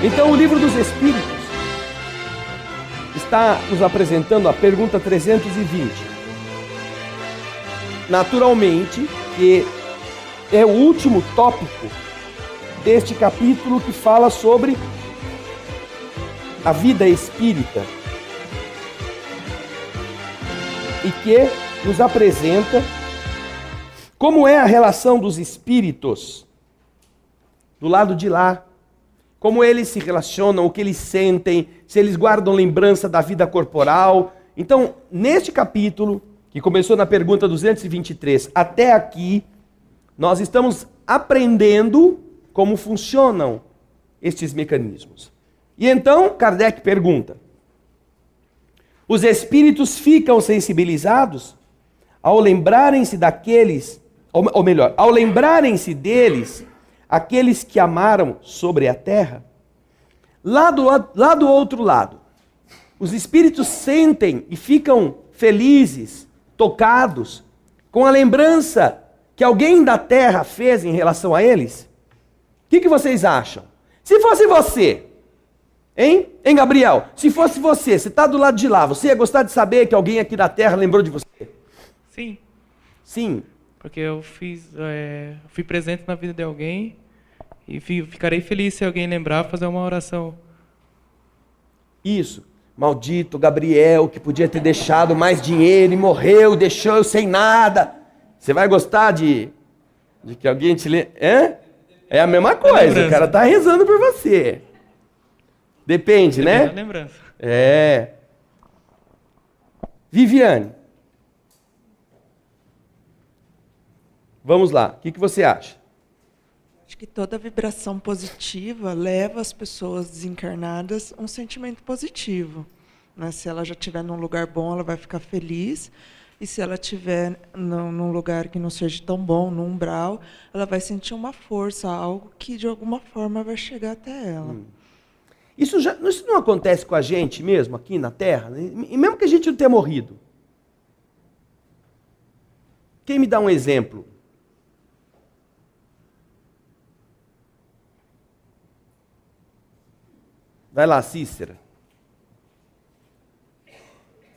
Então, o Livro dos Espíritos está nos apresentando a pergunta 320. Naturalmente, que é o último tópico deste capítulo que fala sobre a vida espírita e que nos apresenta como é a relação dos espíritos do lado de lá, como eles se relacionam, o que eles sentem, se eles guardam lembrança da vida corporal. Então, neste capítulo, que começou na pergunta 223, até aqui, nós estamos aprendendo como funcionam estes mecanismos. E então, Kardec pergunta: os espíritos ficam sensibilizados ao lembrarem-se daqueles, ou melhor, ao lembrarem-se deles, aqueles que amaram sobre a terra? Lá do outro lado, os espíritos sentem e ficam felizes, tocados, com a lembrança que alguém da terra fez em relação a eles? O que vocês acham? Se fosse você, hein, Gabriel? Se fosse você está do lado de lá, você ia gostar de saber que alguém aqui da terra lembrou de você? Sim. Sim. Porque eu fui presente na vida de alguém e ficarei feliz se alguém lembrar, fazer uma oração. Isso. Maldito Gabriel, que podia ter deixado mais dinheiro e morreu, deixou eu sem nada. Você vai gostar de que alguém te lembre? É a mesma coisa, o cara tá rezando por você. Depende, né? Da lembrança. É. Viviane. Vamos lá, o que você acha? Acho que toda vibração positiva leva as pessoas desencarnadas a um sentimento positivo, né? Se ela já estiver num lugar bom, ela vai ficar feliz. E se ela estiver num lugar que não seja tão bom, num umbral, ela vai sentir uma força, algo que de alguma forma vai chegar até ela. Isso não acontece com a gente mesmo, aqui na Terra? E mesmo que a gente não tenha morrido? Quem me dá um exemplo? Vai lá, Cícera.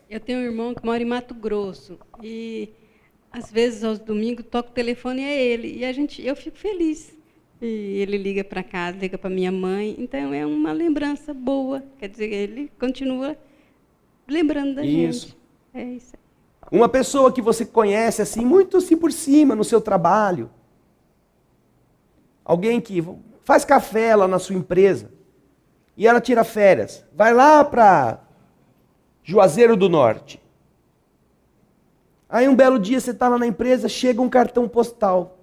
Eu tenho um irmão que mora em Mato Grosso e às vezes aos domingos toco o telefone e é ele e eu fico feliz. E ele liga para casa, liga para minha mãe, então é uma lembrança boa. Quer dizer, ele continua lembrando da gente. É isso. Uma pessoa que você conhece assim, muito assim por cima no seu trabalho. Alguém que faz café lá na sua empresa e ela tira férias, vai lá para Juazeiro do Norte. Aí um belo dia você está lá na empresa, chega um cartão postal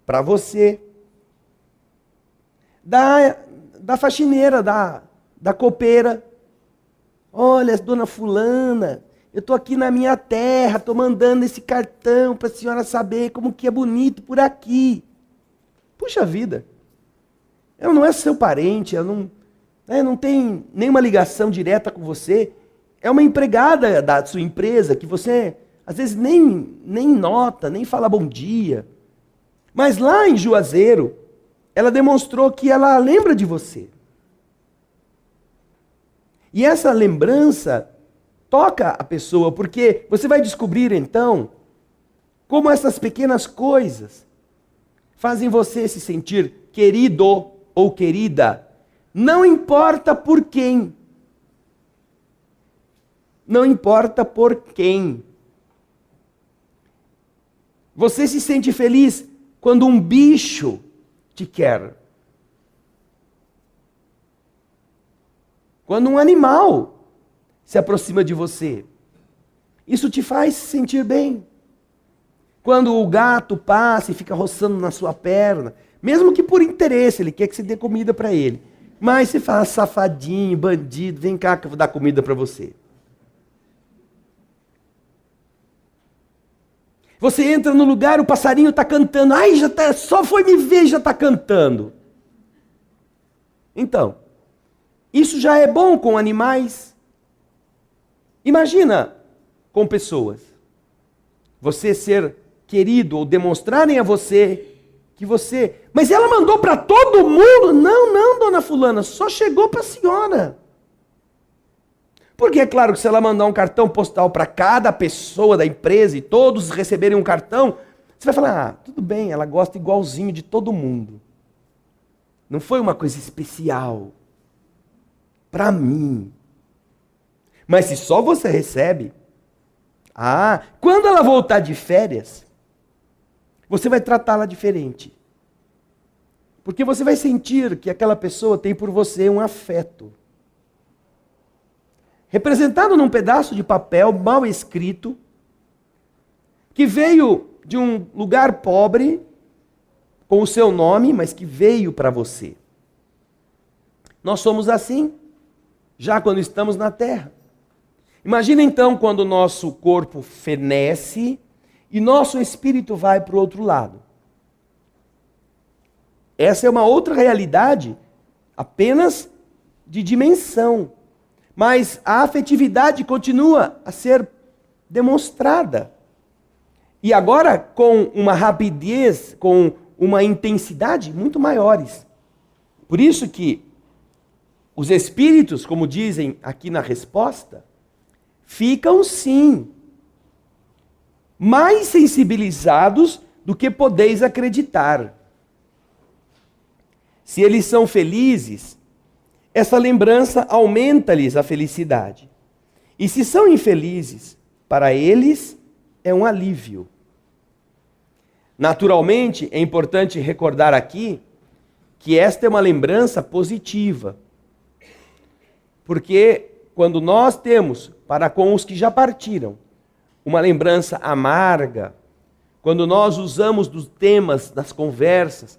para você. Da faxineira, da copeira. Olha, dona fulana, eu estou aqui na minha terra, estou mandando esse cartão para a senhora saber como que é bonito por aqui. Puxa vida, ela não é seu parente, ela não tem nenhuma ligação direta com você. É uma empregada da sua empresa que você, às vezes, nem nota, nem fala bom dia. Mas lá em Juazeiro, ela demonstrou que ela lembra de você. E essa lembrança toca a pessoa, porque você vai descobrir, então, como essas pequenas coisas fazem você se sentir querido ou querida. Não importa por quem. Não importa por quem. Você se sente feliz quando um bicho te quer. Quando um animal se aproxima de você. Isso te faz se sentir bem. Quando o gato passa e fica roçando na sua perna, mesmo que por interesse, ele quer que você dê comida para ele. Mas você fala, safadinho, bandido, vem cá que eu vou dar comida para você. Você entra no lugar, o passarinho está cantando. Ai, só foi me ver, já está cantando. Então, isso já é bom com animais. Imagina com pessoas. Você ser querido ou demonstrarem a você que você... Mas ela mandou para todo mundo? Não, não, dona fulana, só chegou para a senhora. Porque é claro que se ela mandar um cartão postal para cada pessoa da empresa e todos receberem um cartão, você vai falar, ah, tudo bem, ela gosta igualzinho de todo mundo. Não foi uma coisa especial para mim. Mas se só você recebe, quando ela voltar de férias, você vai tratá-la diferente. Porque você vai sentir que aquela pessoa tem por você um afeto. Representado num pedaço de papel mal escrito, que veio de um lugar pobre, com o seu nome, mas que veio para você. Nós somos assim, já quando estamos na terra. Imagina então quando o nosso corpo fenece e nosso espírito vai para o outro lado. Essa é uma outra realidade, apenas de dimensão. Mas a afetividade continua a ser demonstrada. E agora com uma rapidez, com uma intensidade muito maiores. Por isso que os espíritos, como dizem aqui na resposta, ficam sim mais sensibilizados do que podeis acreditar. Se eles são felizes, essa lembrança aumenta-lhes a felicidade. E se são infelizes, para eles é um alívio. Naturalmente, é importante recordar aqui que esta é uma lembrança positiva. Porque quando nós temos, para com os que já partiram, uma lembrança amarga, quando nós usamos dos temas das conversas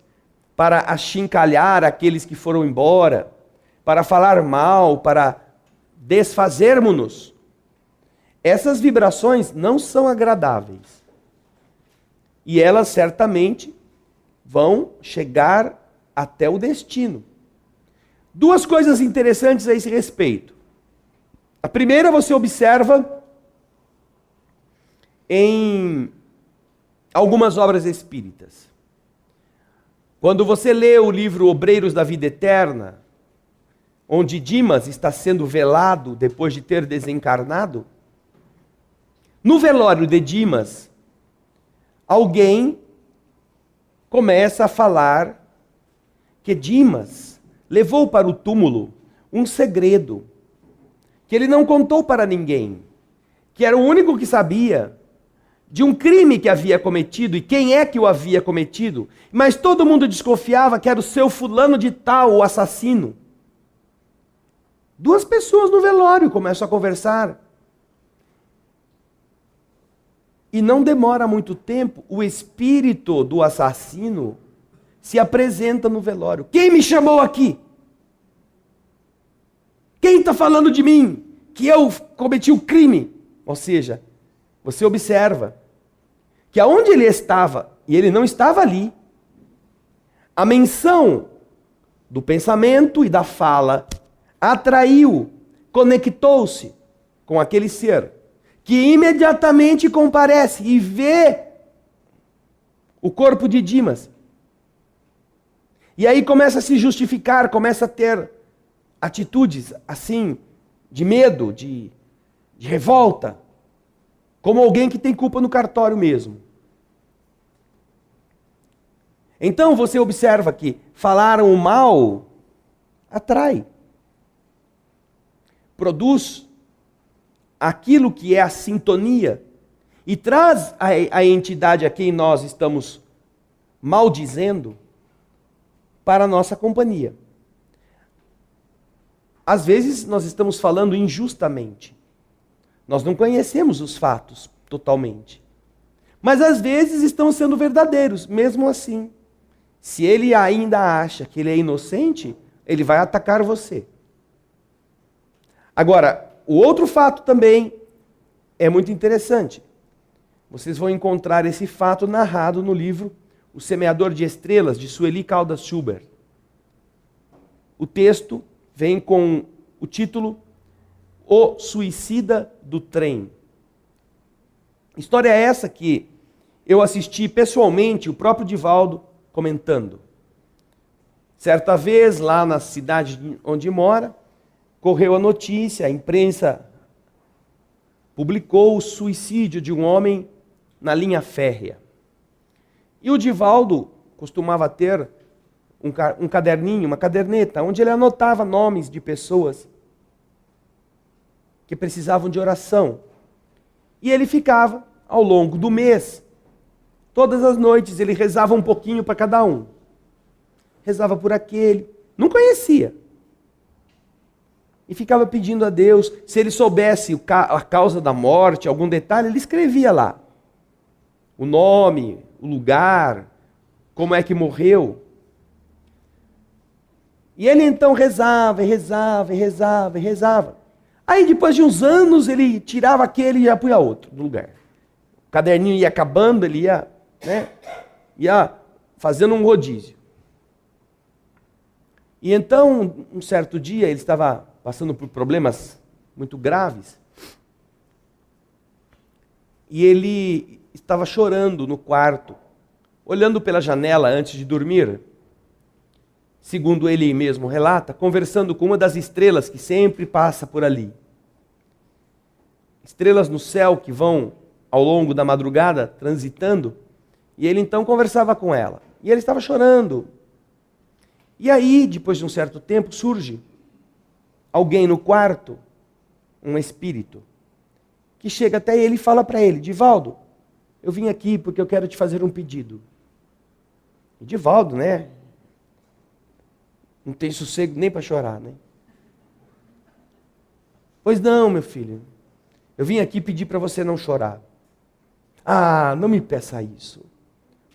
para achincalhar aqueles que foram embora, para falar mal, para desfazermos-nos, essas vibrações não são agradáveis. E elas certamente vão chegar até o destino. Duas coisas interessantes a esse respeito. A primeira você observa em algumas obras espíritas. Quando você lê o livro Obreiros da Vida Eterna, onde Dimas está sendo velado depois de ter desencarnado, no velório de Dimas, alguém começa a falar que Dimas levou para o túmulo um segredo que ele não contou para ninguém, que era o único que sabia de um crime que havia cometido e quem é que o havia cometido, mas todo mundo desconfiava que era o seu fulano de tal, o assassino. Duas pessoas no velório começam a conversar. E não demora muito tempo, o espírito do assassino se apresenta no velório. Quem me chamou aqui? Quem está falando de mim? Que eu cometi o crime? Ou seja, você observa que aonde ele estava, e ele não estava ali, a menção do pensamento e da fala atraiu, conectou-se com aquele ser, que imediatamente comparece e vê o corpo de Dimas. E aí começa a se justificar, começa a ter atitudes assim, de medo, de revolta, como alguém que tem culpa no cartório mesmo. Então você observa que falaram o mal atrai, produz aquilo que é a sintonia e traz a entidade a quem nós estamos maldizendo para a nossa companhia. Às vezes nós estamos falando injustamente. Nós não conhecemos os fatos totalmente. Mas às vezes estão sendo verdadeiros, mesmo assim. Se ele ainda acha que ele é inocente, ele vai atacar você. Agora, o outro fato também é muito interessante. Vocês vão encontrar esse fato narrado no livro O Semeador de Estrelas, de Sueli Caldas Schubert. O texto vem com o título O Suicida do Trem. História essa que eu assisti pessoalmente, o próprio Divaldo comentando. Certa vez, lá na cidade onde mora, correu a notícia, a imprensa publicou o suicídio de um homem na linha férrea. E o Divaldo costumava ter um caderninho, uma caderneta, onde ele anotava nomes de pessoas que precisavam de oração. E ele ficava, ao longo do mês, todas as noites, ele rezava um pouquinho para cada um. Rezava por aquele, não conhecia. E ficava pedindo a Deus, se ele soubesse a causa da morte, algum detalhe, ele escrevia lá. O nome, o lugar, como é que morreu. E ele então rezava, e rezava, e rezava, e rezava. Aí depois de uns anos ele tirava aquele e já punha outro no lugar. O caderninho ia acabando, ele ia fazendo um rodízio. E então, um certo dia, ele estava passando por problemas muito graves. E ele estava chorando no quarto, olhando pela janela antes de dormir. Segundo ele mesmo relata, conversando com uma das estrelas que sempre passa por ali. Estrelas no céu que vão ao longo da madrugada transitando, e ele então conversava com ela. E ele estava chorando. E aí, depois de um certo tempo, surge alguém no quarto, um espírito, que chega até ele e fala para ele: Divaldo, eu vim aqui porque eu quero te fazer um pedido. E Divaldo, né? Não tem sossego nem para chorar, né? Pois não, meu filho. Eu vim aqui pedir para você não chorar. Ah, não me peça isso.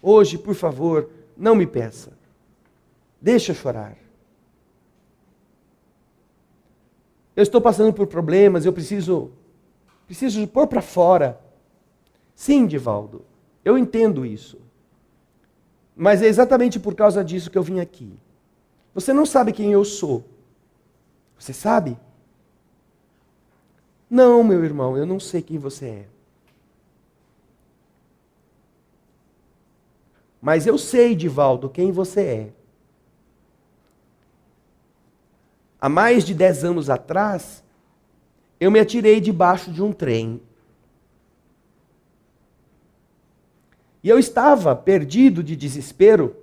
Hoje, por favor, não me peça. Deixa eu chorar. Eu estou passando por problemas, eu preciso pôr para fora. Sim, Divaldo, eu entendo isso. Mas é exatamente por causa disso que eu vim aqui. Você não sabe quem eu sou. Você sabe? Não, meu irmão, eu não sei quem você é. Mas eu sei, Divaldo, quem você é. Há mais de 10 anos atrás, eu me atirei debaixo de um trem. E eu estava perdido de desespero,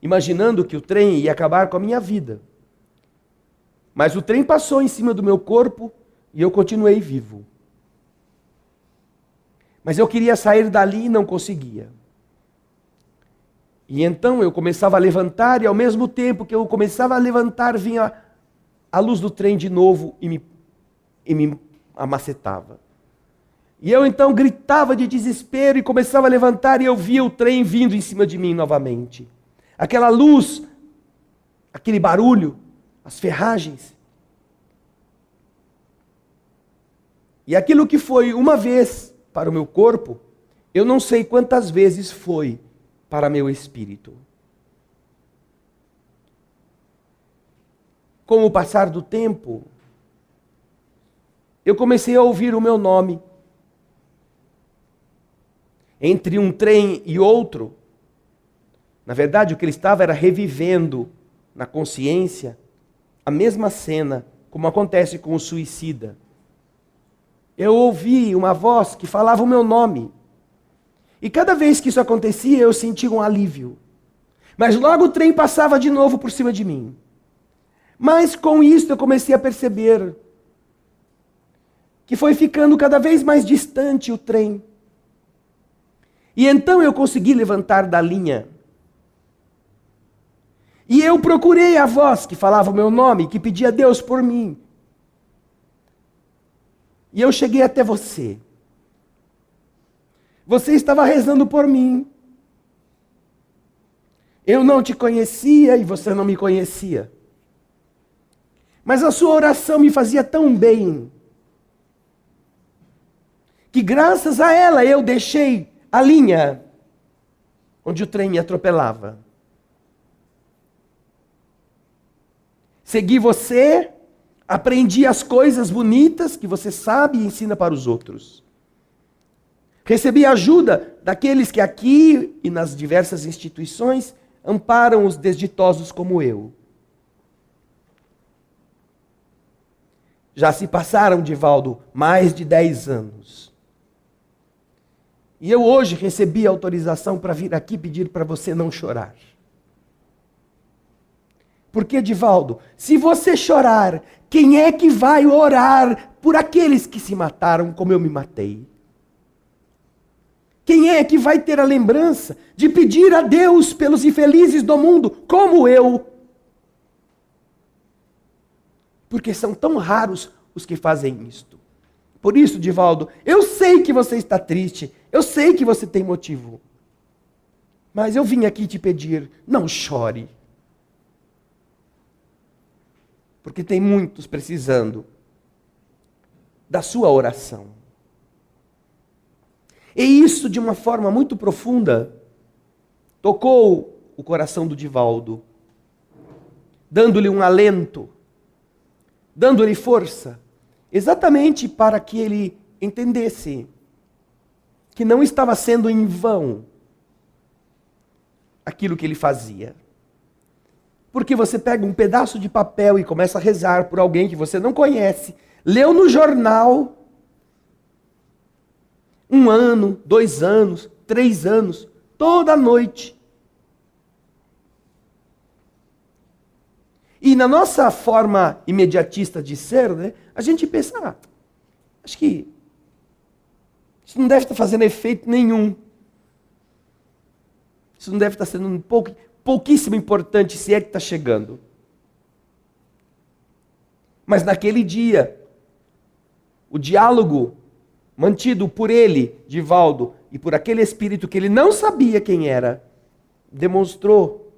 imaginando que o trem ia acabar com a minha vida. Mas o trem passou em cima do meu corpo e eu continuei vivo. Mas eu queria sair dali e não conseguia. E então eu começava a levantar, e ao mesmo tempo que eu começava a levantar, vinha a luz do trem de novo e me amacetava. E eu então gritava de desespero e começava a levantar, e eu via o trem vindo em cima de mim novamente. Aquela luz, aquele barulho, as ferragens. E aquilo que foi uma vez para o meu corpo, eu não sei quantas vezes foi para meu espírito. Com o passar do tempo, eu comecei a ouvir o meu nome. Entre um trem e outro, na verdade, o que ele estava era revivendo na consciência a mesma cena, como acontece com o suicida. Eu ouvi uma voz que falava o meu nome. E cada vez que isso acontecia, eu sentia um alívio. Mas logo o trem passava de novo por cima de mim. Mas com isso eu comecei a perceber que foi ficando cada vez mais distante o trem. E então eu consegui levantar da linha. E eu procurei a voz que falava o meu nome, que pedia a Deus por mim. E eu cheguei até você. Você estava rezando por mim. Eu não te conhecia e você não me conhecia. Mas a sua oração me fazia tão bem, que graças a ela eu deixei a linha onde o trem me atropelava. Segui você, aprendi as coisas bonitas que você sabe e ensina para os outros. Recebi ajuda daqueles que aqui e nas diversas instituições amparam os desditosos como eu. Já se passaram, Divaldo, mais de 10 anos. E eu hoje recebi autorização para vir aqui pedir para você não chorar. Porque, Divaldo, se você chorar, quem é que vai orar por aqueles que se mataram como eu me matei? Quem é que vai ter a lembrança de pedir a Deus pelos infelizes do mundo como eu? Porque são tão raros os que fazem isto. Por isso, Divaldo, eu sei que você está triste, eu sei que você tem motivo. Mas eu vim aqui te pedir, não chore. Porque tem muitos precisando da sua oração. E isso, de uma forma muito profunda, tocou o coração do Divaldo, dando-lhe um alento, dando-lhe força, exatamente para que ele entendesse que não estava sendo em vão aquilo que ele fazia. Porque você pega um pedaço de papel e começa a rezar por alguém que você não conhece, leu no jornal, 1 ano, 2 anos, 3 anos, toda noite. E na nossa forma imediatista de ser, né, a gente pensa, acho que isso não deve estar fazendo efeito nenhum. Isso não deve estar sendo pouquíssimo importante, se é que está chegando. Mas naquele dia, o diálogo mantido por ele, Divaldo, e por aquele espírito que ele não sabia quem era, demonstrou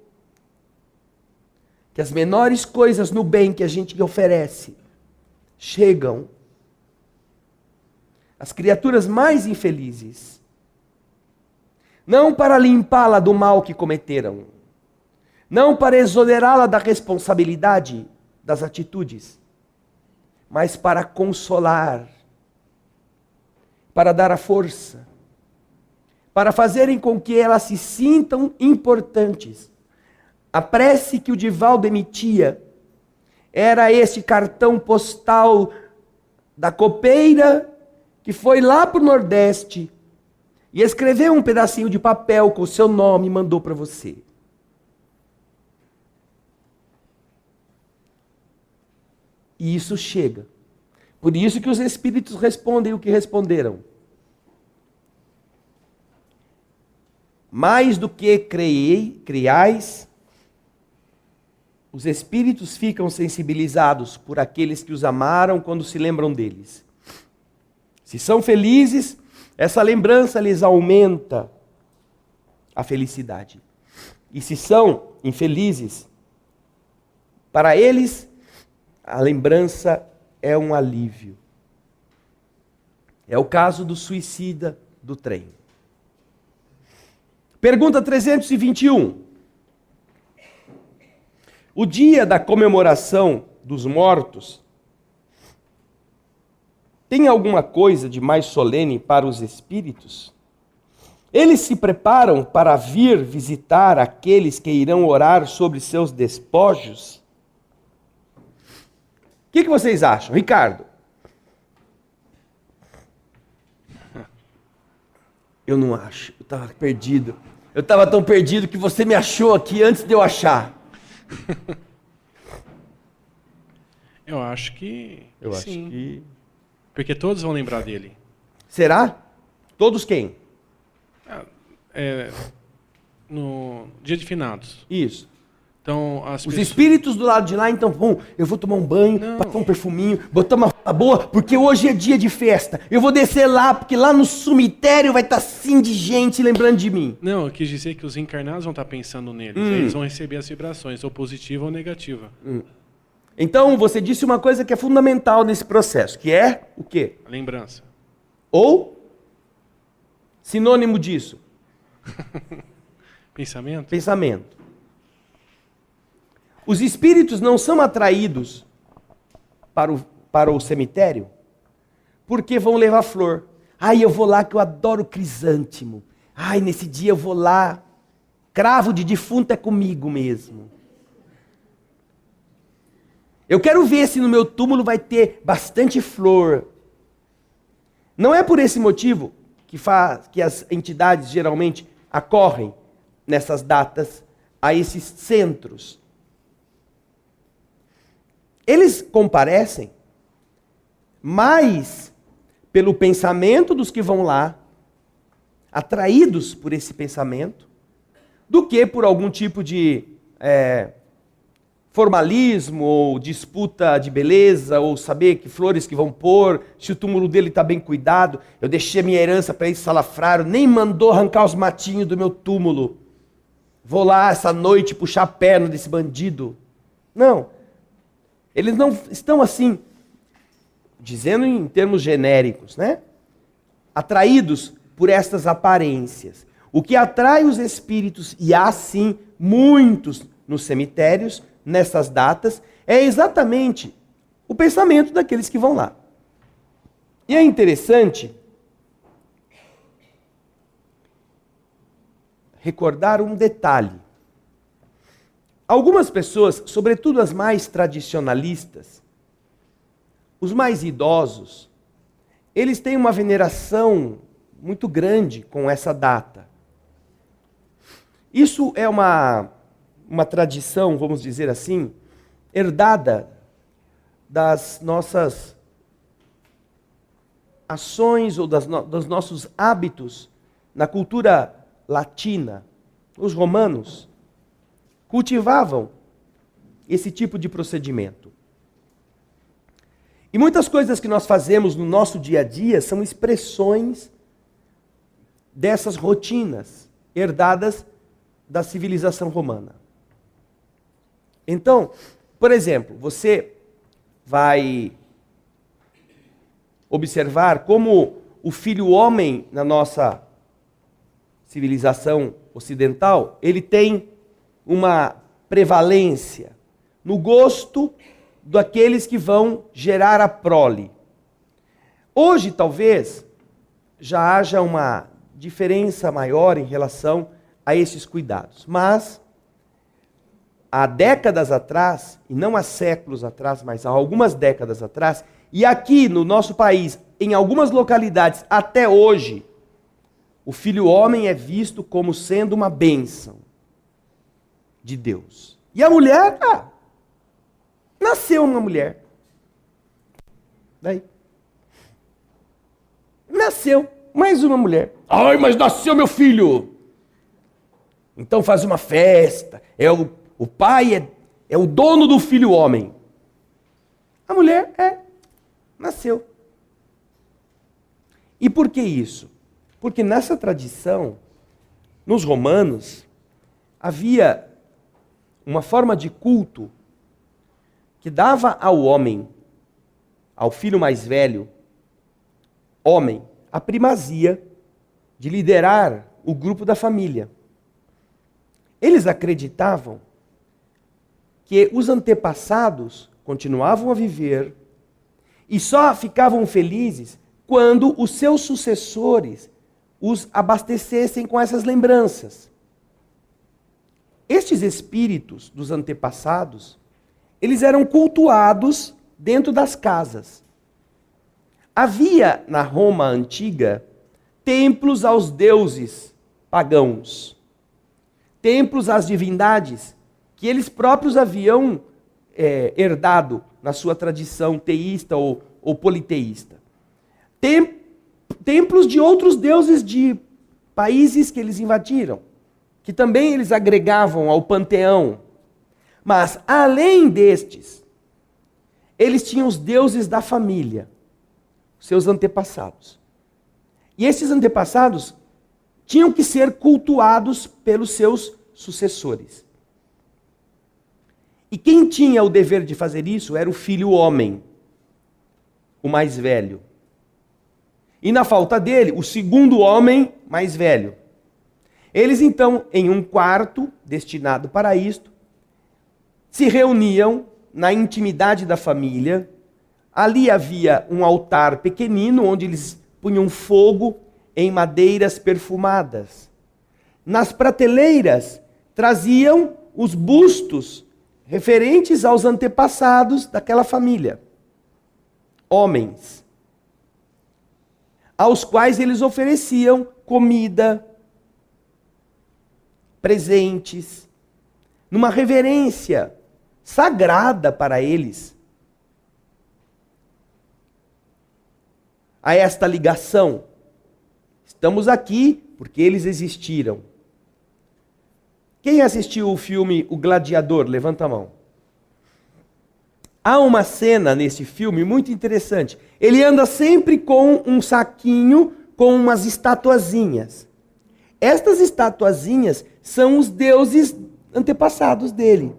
que as menores coisas no bem que a gente oferece chegam às criaturas mais infelizes. Não para limpá-la do mal que cometeram, não para exonerá-la da responsabilidade das atitudes, mas para consolar, para dar a força, para fazerem com que elas se sintam importantes. A prece que o Divaldo emitia era este cartão postal da copeira que foi lá para o Nordeste e escreveu um pedacinho de papel com o seu nome e mandou para você. E isso chega. Por isso que os espíritos respondem o que responderam. Mais do que criais, os espíritos ficam sensibilizados por aqueles que os amaram quando se lembram deles. Se são felizes, essa lembrança lhes aumenta a felicidade. E se são infelizes, para eles, a lembrança é um alívio. É o caso do suicida do trem. Pergunta 321. O dia da comemoração dos mortos tem alguma coisa de mais solene para os espíritos? Eles se preparam para vir visitar aqueles que irão orar sobre seus despojos? O que vocês acham? Ricardo? Eu não acho. Eu estava perdido. Eu estava tão perdido que você me achou aqui antes de eu achar. Eu acho que Eu acho sim. que... Porque todos vão lembrar dele. Será? Todos quem? No dia de finados. Isso. Então, Os espíritos do lado de lá, então, bom, eu vou tomar um banho, passar um perfuminho, botar uma roupa boa, porque hoje é dia de festa. Eu vou descer lá, porque lá no cemitério vai estar assim de gente lembrando de mim. Não, eu quis dizer que os encarnados vão estar pensando neles. Eles vão receber as vibrações, ou positiva ou negativa. Então, você disse uma coisa que é fundamental nesse processo, que é o quê? A lembrança. Ou, sinônimo disso, Pensamento? pensamento. Os espíritos não são atraídos para o cemitério porque vão levar flor. Ai, eu vou lá que eu adoro crisântemo. Ai, nesse dia eu vou lá. Cravo de defunto é comigo mesmo. Eu quero ver se no meu túmulo vai ter bastante flor. Não é por esse motivo que as entidades geralmente acorrem nessas datas a esses centros. Eles comparecem mais pelo pensamento dos que vão lá, atraídos por esse pensamento, do que por algum tipo de formalismo, ou disputa de beleza, ou saber que flores que vão pôr, se o túmulo dele está bem cuidado. Eu deixei a minha herança para esse salafrário, nem mandou arrancar os matinhos do meu túmulo. Vou lá essa noite puxar a perna desse bandido. Não. Eles não estão assim, dizendo em termos genéricos, né? Atraídos por estas aparências. O que atrai os espíritos, e há sim muitos nos cemitérios, nessas datas, é exatamente o pensamento daqueles que vão lá. E é interessante recordar um detalhe. Algumas pessoas, sobretudo as mais tradicionalistas, os mais idosos, eles têm uma veneração muito grande com essa data. Isso é uma tradição, vamos dizer assim, herdada das nossas ações ou dos nossos hábitos na cultura latina. Os romanos cultivavam esse tipo de procedimento. E muitas coisas que nós fazemos no nosso dia a dia são expressões dessas rotinas herdadas da civilização romana. Então, por exemplo, você vai observar como o filho homem na nossa civilização ocidental, ele tem uma prevalência no gosto daqueles que vão gerar a prole. Hoje, talvez, já haja uma diferença maior em relação a esses cuidados. Mas, há décadas atrás, e não há séculos atrás, mas há algumas décadas atrás, e aqui no nosso país, em algumas localidades, até hoje, o filho homem é visto como sendo uma bênção de Deus. E a mulher, nasceu uma mulher. Daí. Nasceu mais uma mulher. Ai, mas nasceu meu filho! Então faz uma festa. O pai é o dono do filho homem. A mulher nasceu. E por que isso? Porque nessa tradição, nos romanos, havia uma forma de culto que dava ao homem, ao filho mais velho, homem, a primazia de liderar o grupo da família. Eles acreditavam que os antepassados continuavam a viver e só ficavam felizes quando os seus sucessores os abastecessem com essas lembranças. Estes espíritos dos antepassados, eles eram cultuados dentro das casas. Havia na Roma antiga templos aos deuses pagãos, templos às divindades que eles próprios haviam herdado na sua tradição teísta ou politeísta. Templos de outros deuses de países que eles invadiram, que também eles agregavam ao panteão. Mas, além destes, eles tinham os deuses da família, seus antepassados. E esses antepassados tinham que ser cultuados pelos seus sucessores. E quem tinha o dever de fazer isso era o filho homem, o mais velho. E na falta dele, o segundo homem mais velho. Eles então, em um quarto destinado para isto, se reuniam na intimidade da família. Ali havia um altar pequenino, onde eles punham fogo em madeiras perfumadas. Nas prateleiras traziam os bustos referentes aos antepassados daquela família, homens, aos quais eles ofereciam comida, presentes, numa reverência sagrada para eles a esta ligação. Estamos aqui porque eles existiram. Quem assistiu o filme O Gladiador? Levanta a mão. Há uma cena nesse filme muito interessante. Ele anda sempre com um saquinho com umas estatuazinhas. Estas estatuazinhas são os deuses antepassados dele.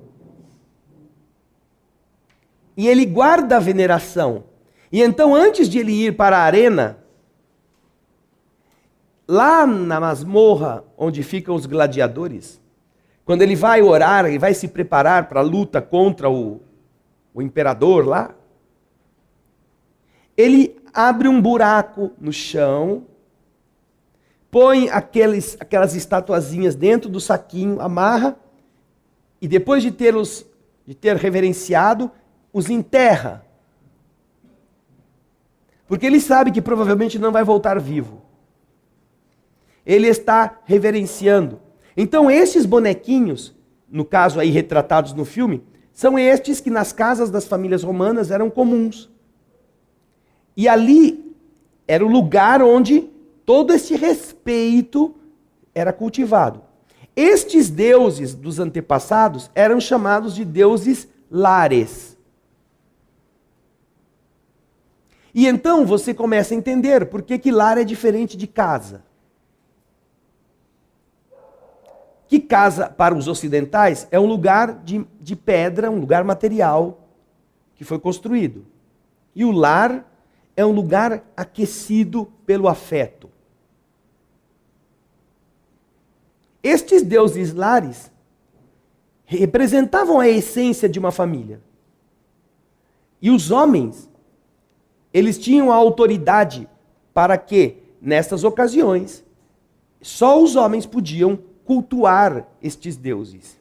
E ele guarda a veneração. E então, antes de ele ir para a arena, lá na masmorra onde ficam os gladiadores, quando ele vai orar, ele vai se preparar para a luta contra o imperador lá, ele abre um buraco no chão, põe aquelas estatuazinhas dentro do saquinho, amarra, e depois de ter reverenciado, os enterra. Porque ele sabe que provavelmente não vai voltar vivo. Ele está reverenciando. Então estes bonequinhos, no caso aí retratados no filme, são estes que nas casas das famílias romanas eram comuns. E ali era o lugar onde todo esse respeito era cultivado. Estes deuses dos antepassados eram chamados de deuses lares. E então você começa a entender por que lar é diferente de casa. Que casa, para os ocidentais, é um lugar de pedra, um lugar material que foi construído. E o lar é um lugar aquecido pelo afeto. Estes deuses lares representavam a essência de uma família. E os homens, eles tinham a autoridade para que, nessas ocasiões, só os homens podiam cultuar estes deuses.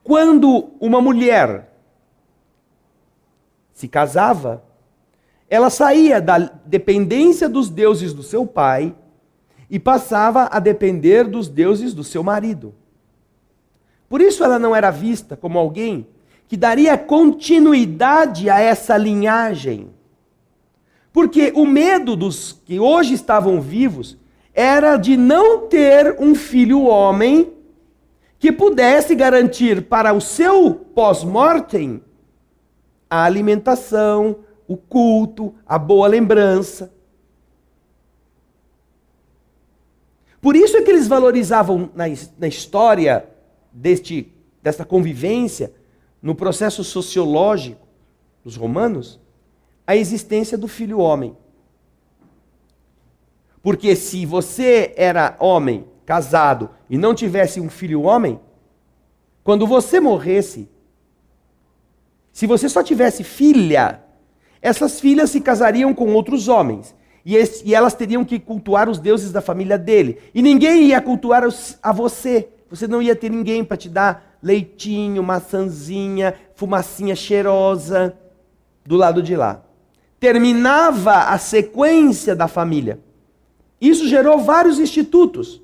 Quando uma mulher se casava, ela saía da dependência dos deuses do seu pai e passava a depender dos deuses do seu marido. Por isso ela não era vista como alguém que daria continuidade a essa linhagem. Porque o medo dos que hoje estavam vivos era de não ter um filho homem que pudesse garantir para o seu pós-mortem a alimentação, o culto, a boa lembrança. Por isso é que eles valorizavam na história desta convivência, no processo sociológico dos romanos, a existência do filho homem. Porque se você era homem, casado, e não tivesse um filho homem, quando você morresse, se você só tivesse filha, essas filhas se casariam com outros homens. E elas teriam que cultuar os deuses da família dele. E ninguém ia cultuar a você. Você não ia ter ninguém para te dar leitinho, maçãzinha, fumacinha cheirosa do lado de lá. Terminava a sequência da família. Isso gerou vários institutos.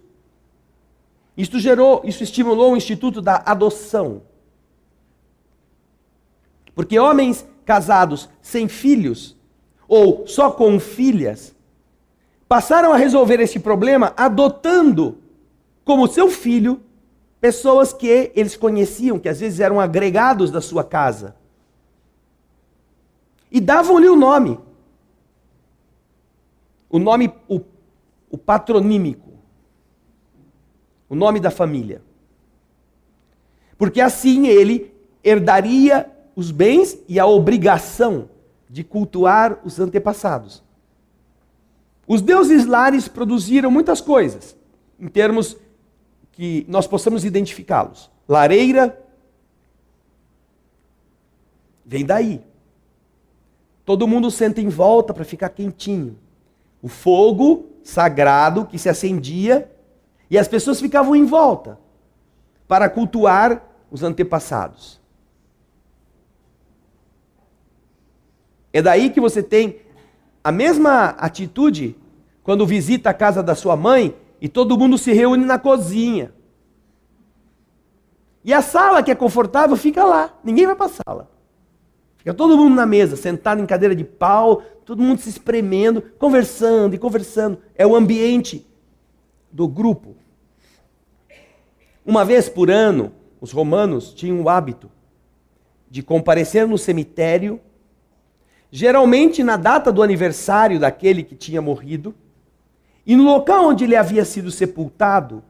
Isso estimulou o instituto da adoção. Porque homens casados sem filhos, ou só com filhas, passaram a resolver esse problema adotando como seu filho pessoas que eles conheciam, que às vezes eram agregados da sua casa. E davam-lhe o nome. O patronímico. O nome da família. Porque assim ele herdaria os bens e a obrigação de cultuar os antepassados. Os deuses lares produziram muitas coisas, em termos que nós possamos identificá-los. Lareira, vem daí. Todo mundo senta em volta para ficar quentinho. o fogo sagrado que se acendia e as pessoas ficavam em volta para cultuar os antepassados. É daí que você tem a mesma atitude quando visita a casa da sua mãe e todo mundo se reúne na cozinha. E a sala que é confortável fica lá, ninguém vai para a sala. Fica todo mundo na mesa, sentado em cadeira de pau, todo mundo se espremendo, conversando e conversando. É o ambiente do grupo. Uma vez por ano, os romanos tinham o hábito de comparecer no cemitério, geralmente na data do aniversário daquele que tinha morrido, e no local onde ele havia sido sepultado,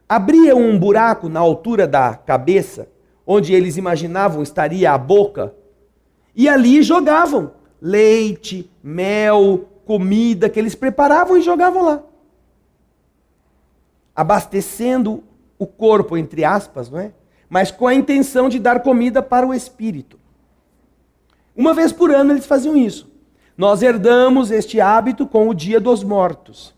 abria um buraco na altura da cabeça, onde eles imaginavam estaria a boca, e ali jogavam leite, mel, comida que eles preparavam e jogavam lá. Abastecendo o corpo, entre aspas, não é? Mas com a intenção de dar comida para o espírito. Uma vez por ano eles faziam isso. Nós herdamos este hábito com o Dia dos Mortos.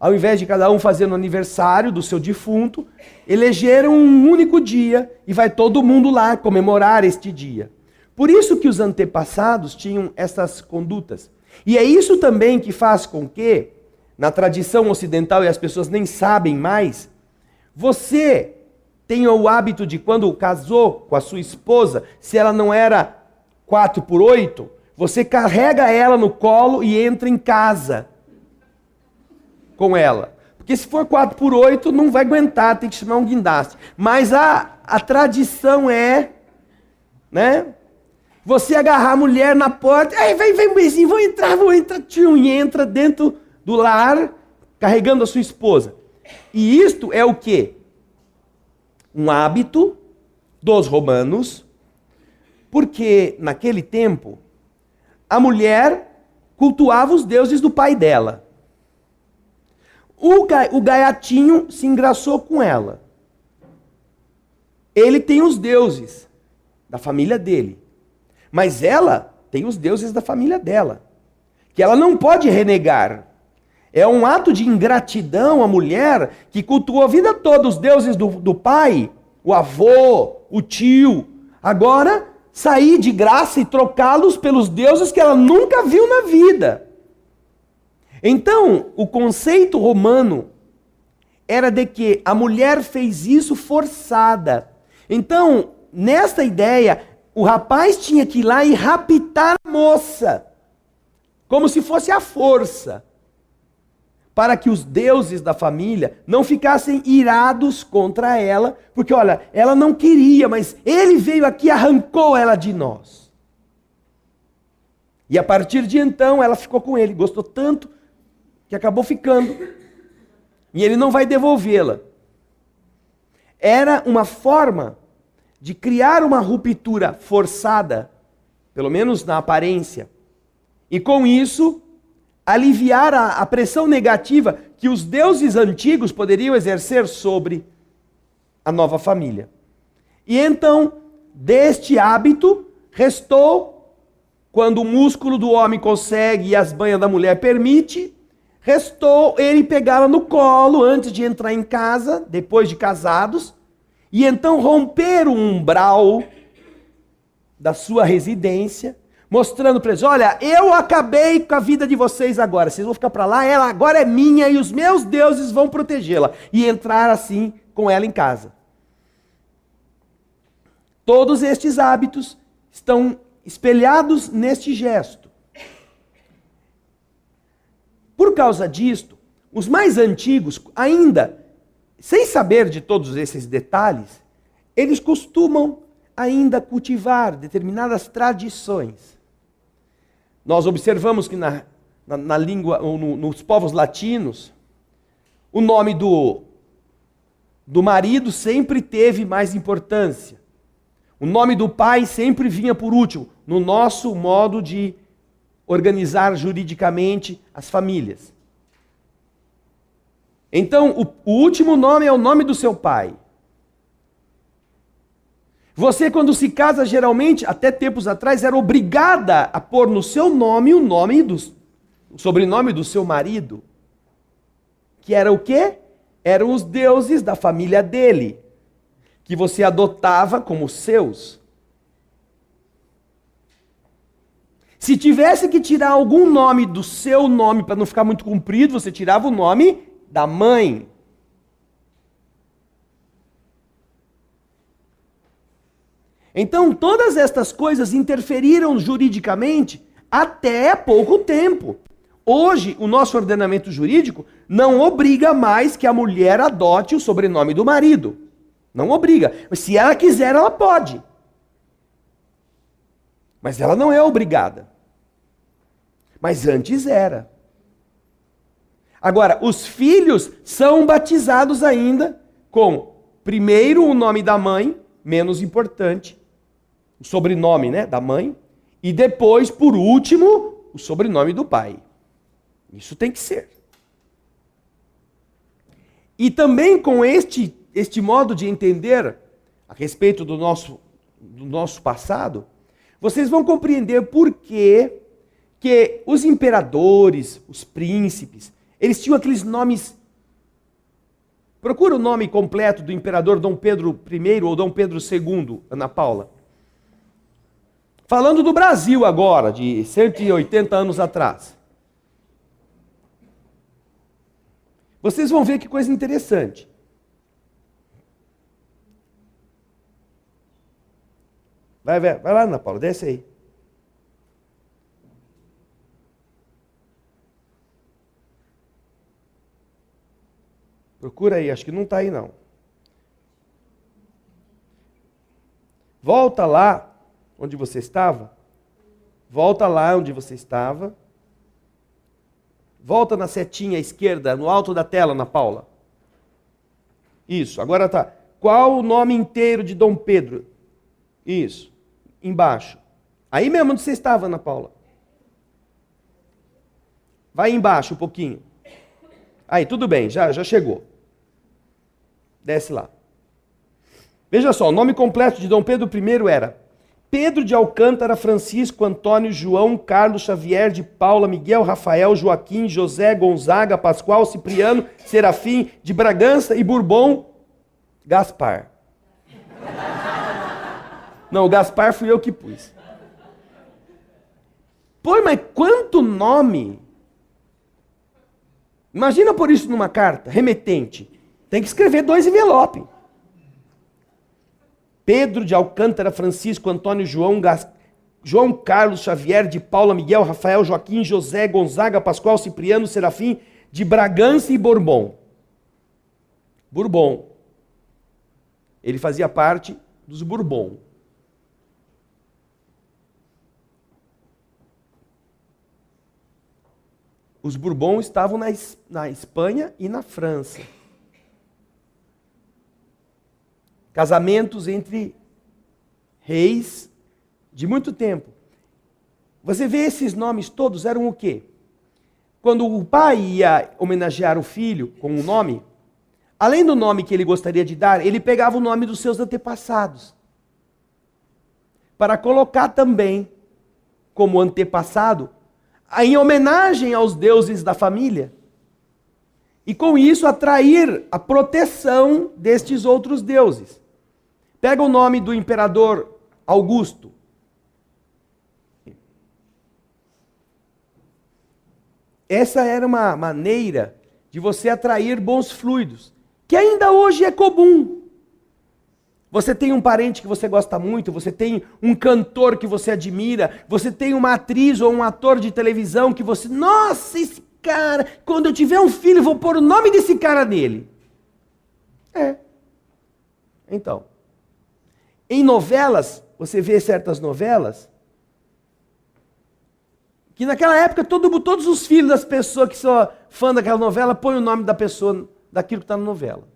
Ao invés de cada um fazer no aniversário do seu defunto, elegeram um único dia e vai todo mundo lá comemorar este dia. Por isso que os antepassados tinham essas condutas. E é isso também que faz com que, na tradição ocidental, e as pessoas nem sabem mais, você tenha o hábito de quando casou com a sua esposa, se ela não era 4x8, você carrega ela no colo e entra em casa com ela. Porque se for 4x8, não vai aguentar, tem que chamar um guindaste. Mas a tradição é, né? Você agarrar a mulher na porta, ei, vem, beijinho, vou entrar, tchum, e entra dentro do lar, carregando a sua esposa. E isto é o quê? Um hábito dos romanos, porque naquele tempo, a mulher cultuava os deuses do pai dela. O gaiatinho se engraçou com ela. Ele tem os deuses da família dele. Mas ela tem os deuses da família dela, que ela não pode renegar. É um ato de ingratidão a mulher que cultuou a vida toda os deuses do pai, o avô, o tio. Agora, sair de graça e trocá-los pelos deuses que ela nunca viu na vida. Então, o conceito romano era de que a mulher fez isso forçada. Então, nesta ideia, o rapaz tinha que ir lá e raptar a moça, como se fosse à força, para que os deuses da família não ficassem irados contra ela, porque olha, ela não queria, mas ele veio aqui e arrancou ela de nós. E a partir de então, ela ficou com ele, gostou tanto que acabou ficando. E ele não vai devolvê-la. Era uma forma de criar uma ruptura forçada, pelo menos na aparência, e com isso aliviar a pressão negativa que os deuses antigos poderiam exercer sobre a nova família. E então, deste hábito, restou, quando o músculo do homem consegue e as banhas da mulher permite, restou ele pegá-la no colo antes de entrar em casa, depois de casados, e então romper o umbral da sua residência, mostrando para eles, olha, eu acabei com a vida de vocês agora, vocês vão ficar para lá, ela agora é minha e os meus deuses vão protegê-la. E entrar assim com ela em casa. Todos estes hábitos estão espelhados neste gesto. Por causa disto, os mais antigos, ainda sem saber de todos esses detalhes, eles costumam ainda cultivar determinadas tradições. Nós observamos que na língua, ou nos povos latinos, o nome do marido sempre teve mais importância. O nome do pai sempre vinha por último, no nosso modo de organizar juridicamente as famílias. Então, o último nome é o nome do seu pai. Você, quando se casa, geralmente, até tempos atrás, era obrigada a pôr no seu nome o nome o sobrenome do seu marido, que era o quê? Eram os deuses da família dele, que você adotava como seus. Se tivesse que tirar algum nome do seu nome para não ficar muito comprido, você tirava o nome da mãe. Então, todas estas coisas interferiram juridicamente até pouco tempo. Hoje, o nosso ordenamento jurídico não obriga mais que a mulher adote o sobrenome do marido. Não obriga. Mas se ela quiser, ela pode. Mas ela não é obrigada. Mas antes era. Agora, os filhos são batizados ainda com, primeiro, o nome da mãe, menos importante, o sobrenome, né, da mãe, e depois, por último, o sobrenome do pai. Isso tem que ser. E também com este modo de entender a respeito do nosso passado, vocês vão compreender por que os imperadores, os príncipes, eles tinham aqueles nomes. Procura o nome completo do imperador Dom Pedro I ou Dom Pedro II, Ana Paula. Falando do Brasil agora, de 180 anos atrás. Vocês vão ver que coisa interessante. Vai lá, Ana Paula, desce aí. Procura aí, acho que não está aí não. Volta lá onde você estava. Volta lá onde você estava. Volta na setinha à esquerda, no alto da tela, Ana Paula. Isso, agora tá. Qual o nome inteiro de Dom Pedro? Isso, embaixo. Aí mesmo onde você estava, Ana Paula. Vai embaixo um pouquinho. Aí, tudo bem, já chegou. Desce lá. Veja só, o nome completo de Dom Pedro I era Pedro de Alcântara, Francisco, Antônio, João, Carlos, Xavier, de Paula, Miguel, Rafael, Joaquim, José, Gonzaga, Pascoal, Cipriano, Serafim, de Bragança e Bourbon, Gaspar. Não, o Gaspar fui eu que pus. Pô, mas quanto nome! Imagina pôr isso numa carta, remetente. Tem que escrever 2 envelopes. Pedro de Alcântara, Francisco, Antônio, João Carlos, Xavier, de Paula, Miguel, Rafael, Joaquim, José, Gonzaga, Pascoal, Cipriano, Serafim, de Bragança e Bourbon. Bourbon. Ele fazia parte dos Bourbon. Os Bourbon estavam na Espanha e na França. Casamentos entre reis de muito tempo. Você vê esses nomes todos eram o quê? Quando o pai ia homenagear o filho com um nome, além do nome que ele gostaria de dar, ele pegava o nome dos seus antepassados. Para colocar também como antepassado, em homenagem aos deuses da família. E com isso atrair a proteção destes outros deuses. Pega o nome do imperador Augusto. Essa era uma maneira de você atrair bons fluidos, que ainda hoje é comum. Você tem um parente que você gosta muito, você tem um cantor que você admira, você tem uma atriz ou um ator de televisão que você... Nossa, esse cara, quando eu tiver um filho, eu vou pôr o nome desse cara nele. Então, em novelas, você vê certas novelas, que naquela época todos os filhos das pessoas que são fã daquela novela põem o nome da pessoa, daquilo que está na novela.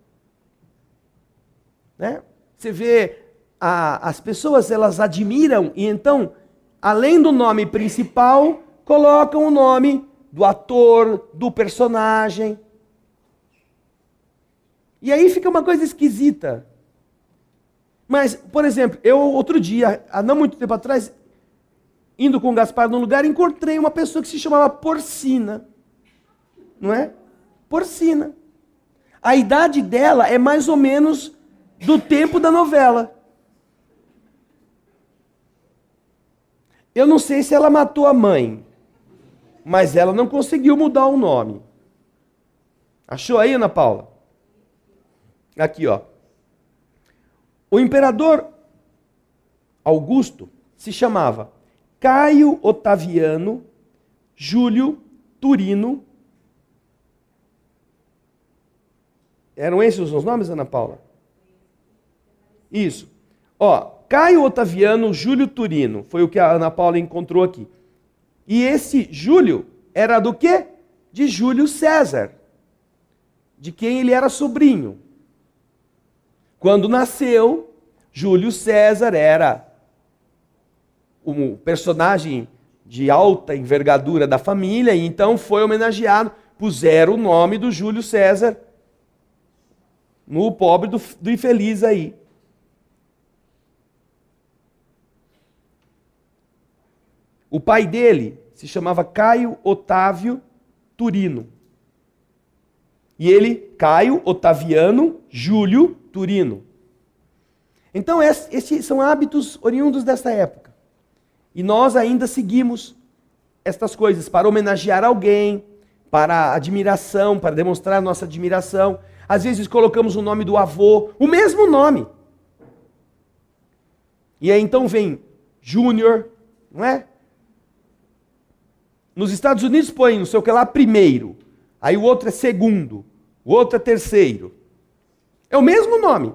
Né? Você vê, as pessoas elas admiram e então, além do nome principal, colocam o nome do ator, do personagem. E aí fica uma coisa esquisita. Mas, por exemplo, eu outro dia, há não muito tempo atrás, indo com o Gaspar num lugar, encontrei uma pessoa que se chamava Porcina. Não é? Porcina. A idade dela é mais ou menos do tempo da novela. Eu não sei se ela matou a mãe, mas ela não conseguiu mudar o nome. Achou aí, Ana Paula? Aqui, ó. O imperador Augusto se chamava Caio Otaviano Júlio Turino. Eram esses os nomes, Ana Paula? Isso. Ó, Caio Otaviano Júlio Turino, foi o que a Ana Paula encontrou aqui. E esse Júlio era do quê? De Júlio César, de quem ele era sobrinho. Quando nasceu, Júlio César era um personagem de alta envergadura da família, e então foi homenageado, puseram o nome do Júlio César no pobre do infeliz aí. O pai dele se chamava Caio Otávio Turino. E ele, Caio Otaviano Júlio Turino. Então, esses são hábitos oriundos dessa época. E nós ainda seguimos estas coisas para homenagear alguém, para admiração, para demonstrar nossa admiração. Às vezes colocamos o nome do avô, o mesmo nome. E aí então vem Júnior, não é? Nos Estados Unidos põe não sei o que lá primeiro, aí o outro é segundo, o outro é terceiro. É o mesmo nome.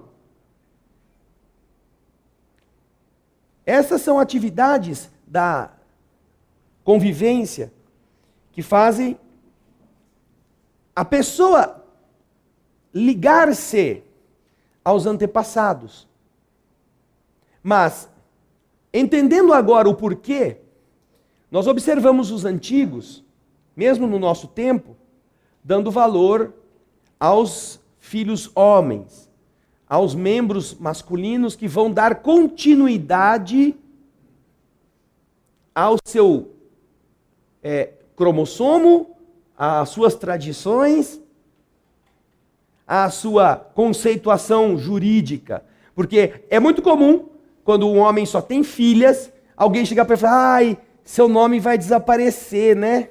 Essas são atividades da convivência que fazem a pessoa ligar-se aos antepassados. Mas, entendendo agora o porquê, nós observamos os antigos, mesmo no nosso tempo, dando valor aos filhos homens, aos membros masculinos que vão dar continuidade ao seu cromossomo, às suas tradições, à sua conceituação jurídica. Porque é muito comum, quando um homem só tem filhas, alguém chegar para ele e falar: ai, seu nome vai desaparecer, né?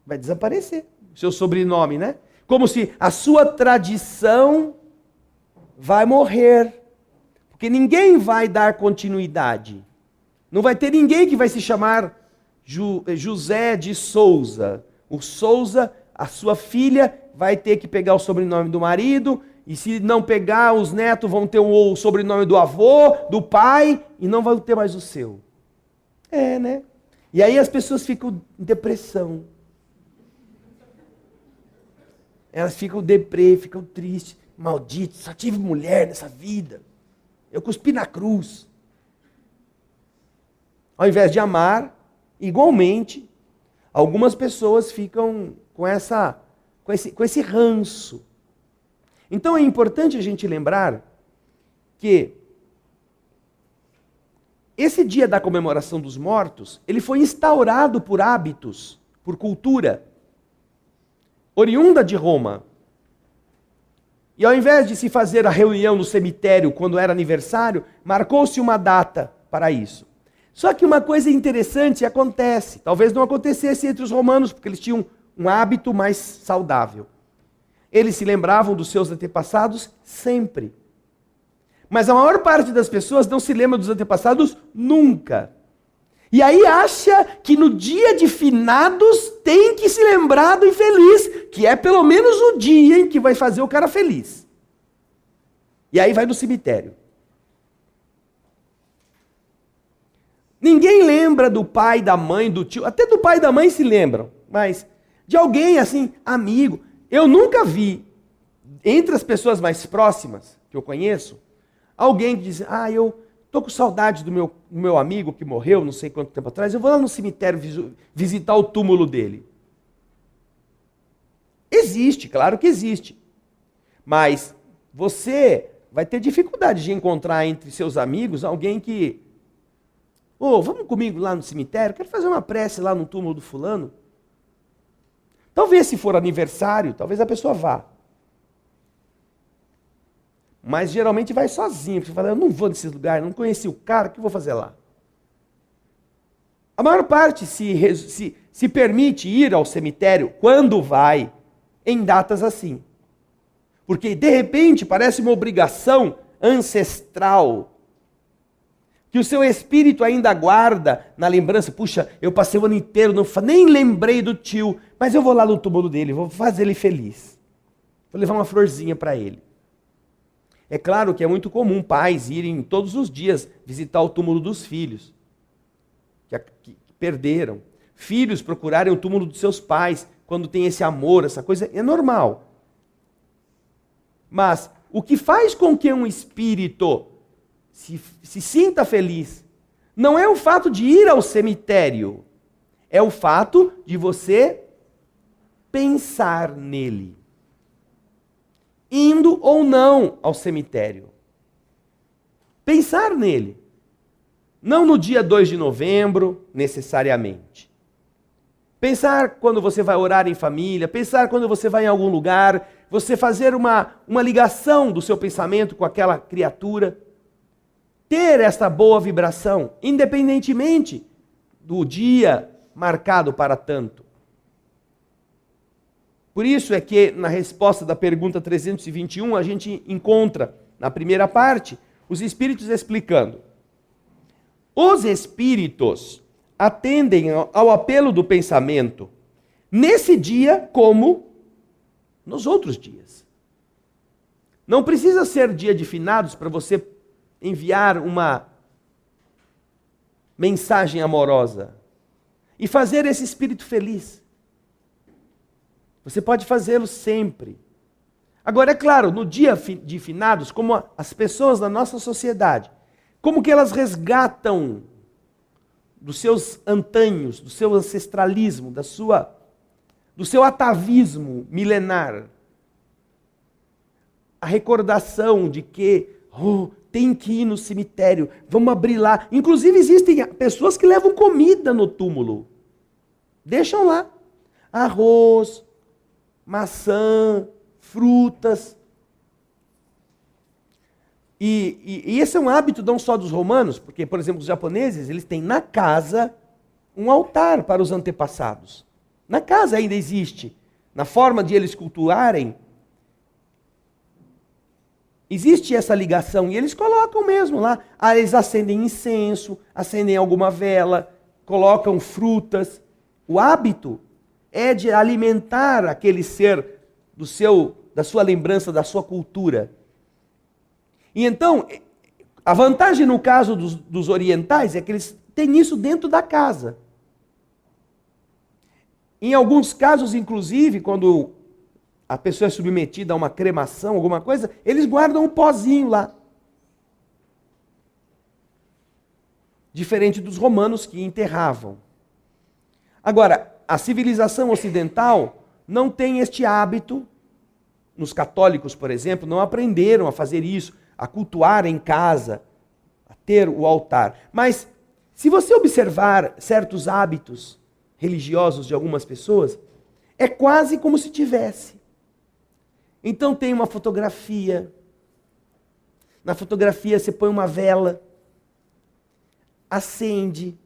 Vai desaparecer, seu sobrenome, né? Como se a sua tradição vai morrer. Porque ninguém vai dar continuidade. Não vai ter ninguém que vai se chamar José de Souza. O Souza, a sua filha, vai ter que pegar o sobrenome do marido, e se não pegar, os netos vão ter o sobrenome do avô, do pai, e não vão ter mais o seu. É, né? E aí as pessoas ficam em depressão. Elas ficam deprê, ficam tristes. Maldito, só tive mulher nessa vida. Eu cuspi na cruz. Ao invés de amar, igualmente, algumas pessoas ficam com esse ranço. Então é importante a gente lembrar que esse dia da comemoração dos mortos, ele foi instaurado por hábitos, por cultura, oriunda de Roma. E ao invés de se fazer a reunião no cemitério quando era aniversário, marcou-se uma data para isso. Só que uma coisa interessante acontece, talvez não acontecesse entre os romanos, porque eles tinham um hábito mais saudável. Eles se lembravam dos seus antepassados sempre. Mas a maior parte das pessoas não se lembra dos antepassados nunca. E aí acha que no dia de finados tem que se lembrar do infeliz, que é pelo menos o dia em que vai fazer o cara feliz. E aí vai no cemitério. Ninguém lembra do pai, da mãe, do tio, até do pai e da mãe se lembram, mas de alguém assim, amigo. Eu nunca vi, entre as pessoas mais próximas que eu conheço, alguém que diz: eu estou com saudade do meu amigo que morreu não sei quanto tempo atrás, eu vou lá no cemitério visitar o túmulo dele. Existe, claro que existe. Mas você vai ter dificuldade de encontrar entre seus amigos alguém que Ô, vamos comigo lá no cemitério? Quero fazer uma prece lá no túmulo do fulano. Talvez se for aniversário, talvez a pessoa vá. Mas geralmente vai sozinho, porque fala, eu não vou nesses lugares, não conheci o cara, o que eu vou fazer lá? A maior parte se permite ir ao cemitério quando vai, em datas assim. Porque de repente parece uma obrigação ancestral que o seu espírito ainda guarda na lembrança. Puxa, eu passei o ano inteiro, nem lembrei do tio, mas eu vou lá no túmulo dele, vou fazer ele feliz. Vou levar uma florzinha para ele. É claro que é muito comum pais irem todos os dias visitar o túmulo dos filhos, que perderam. Filhos procurarem o túmulo dos seus pais, quando tem esse amor, essa coisa, é normal. Mas o que faz com que um espírito se sinta feliz não é o fato de ir ao cemitério, é o fato de você pensar nele. Indo ou não ao cemitério. Pensar nele. Não no dia 2 de novembro, necessariamente. Pensar quando você vai orar em família, pensar quando você vai em algum lugar, você fazer uma ligação do seu pensamento com aquela criatura. Ter essa boa vibração, independentemente do dia marcado para tanto. Por isso é que na resposta da pergunta 321, a gente encontra, na primeira parte, os espíritos explicando. Os espíritos atendem ao apelo do pensamento nesse dia como nos outros dias. Não precisa ser dia de finados para você enviar uma mensagem amorosa e fazer esse espírito feliz. Você pode fazê-lo sempre. Agora, é claro, no dia de finados, como as pessoas da nossa sociedade, como que elas resgatam dos seus antanhos, do seu ancestralismo, do seu atavismo milenar, a recordação de que tem que ir no cemitério, vamos abrir lá. Inclusive existem pessoas que levam comida no túmulo. Deixam lá arroz, maçã, frutas. E esse é um hábito não só dos romanos, porque, por exemplo, os japoneses, eles têm na casa um altar para os antepassados. Na casa ainda existe. Na forma de eles cultuarem, existe essa ligação. E eles colocam mesmo lá. Eles acendem incenso, acendem alguma vela, colocam frutas. O hábito é de alimentar aquele ser da sua lembrança, da sua cultura. E então, a vantagem no caso dos orientais é que eles têm isso dentro da casa. Em alguns casos, inclusive, quando a pessoa é submetida a uma cremação, alguma coisa, eles guardam um pozinho lá. Diferente dos romanos que enterravam. Agora, a civilização ocidental não tem este hábito. Nos católicos, por exemplo, não aprenderam a fazer isso, a cultuar em casa, a ter o altar. Mas, se você observar certos hábitos religiosos de algumas pessoas, é quase como se tivesse. Então tem uma fotografia. Na fotografia você põe uma vela, acende,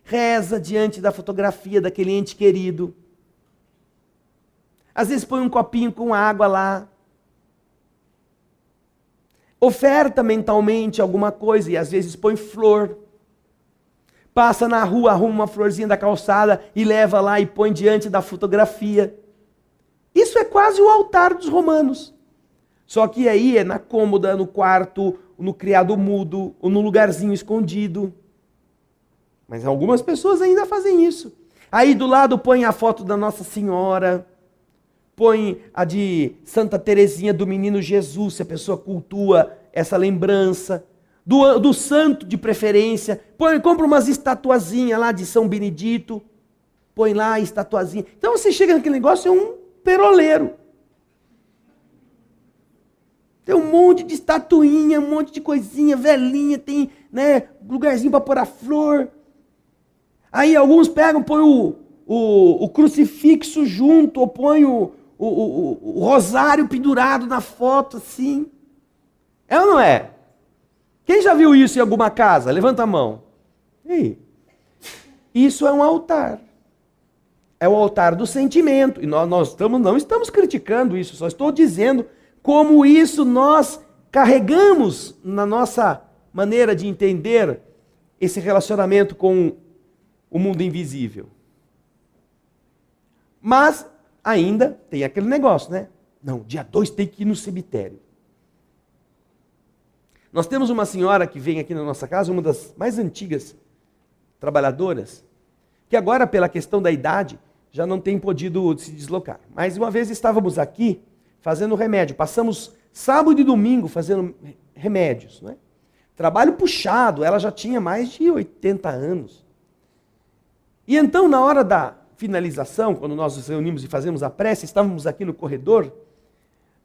reza diante da fotografia daquele ente querido. Às vezes põe um copinho com água lá. Oferta mentalmente alguma coisa e às vezes põe flor. Passa na rua, arruma uma florzinha da calçada e leva lá e põe diante da fotografia. Isso é quase o altar dos romanos. Só que aí é na cômoda, no quarto, no criado mudo, ou no lugarzinho escondido. Mas algumas pessoas ainda fazem isso. Aí do lado põe a foto da Nossa Senhora, põe a de Santa Teresinha do Menino Jesus, se a pessoa cultua essa lembrança. Do santo de preferência. Compra umas estatuazinhas lá de São Benedito. Põe lá a estatuazinha. Então você chega naquele negócio, é um peroleiro. Tem um monte de estatuinha, um monte de coisinha, velhinha, tem, né, lugarzinho para pôr a flor. Aí alguns pegam, põem o crucifixo junto, ou põem o rosário pendurado na foto, assim. É ou não é? Quem já viu isso em alguma casa? Levanta a mão. Ei, isso é um altar. É o altar do sentimento. E nós não estamos criticando isso, só estou dizendo como isso nós carregamos na nossa maneira de entender esse relacionamento com o mundo invisível. Mas ainda tem aquele negócio, né? Não, dia 2 tem que ir no cemitério. Nós temos uma senhora que vem aqui na nossa casa, uma das mais antigas trabalhadoras, que agora, pela questão da idade, já não tem podido se deslocar. Mas uma vez estávamos aqui fazendo remédio. Passamos sábado e domingo fazendo remédios. Né? Trabalho puxado, ela já tinha mais de 80 anos. E então, na hora da finalização, quando nós nos reunimos e fazemos a prece, estávamos aqui no corredor,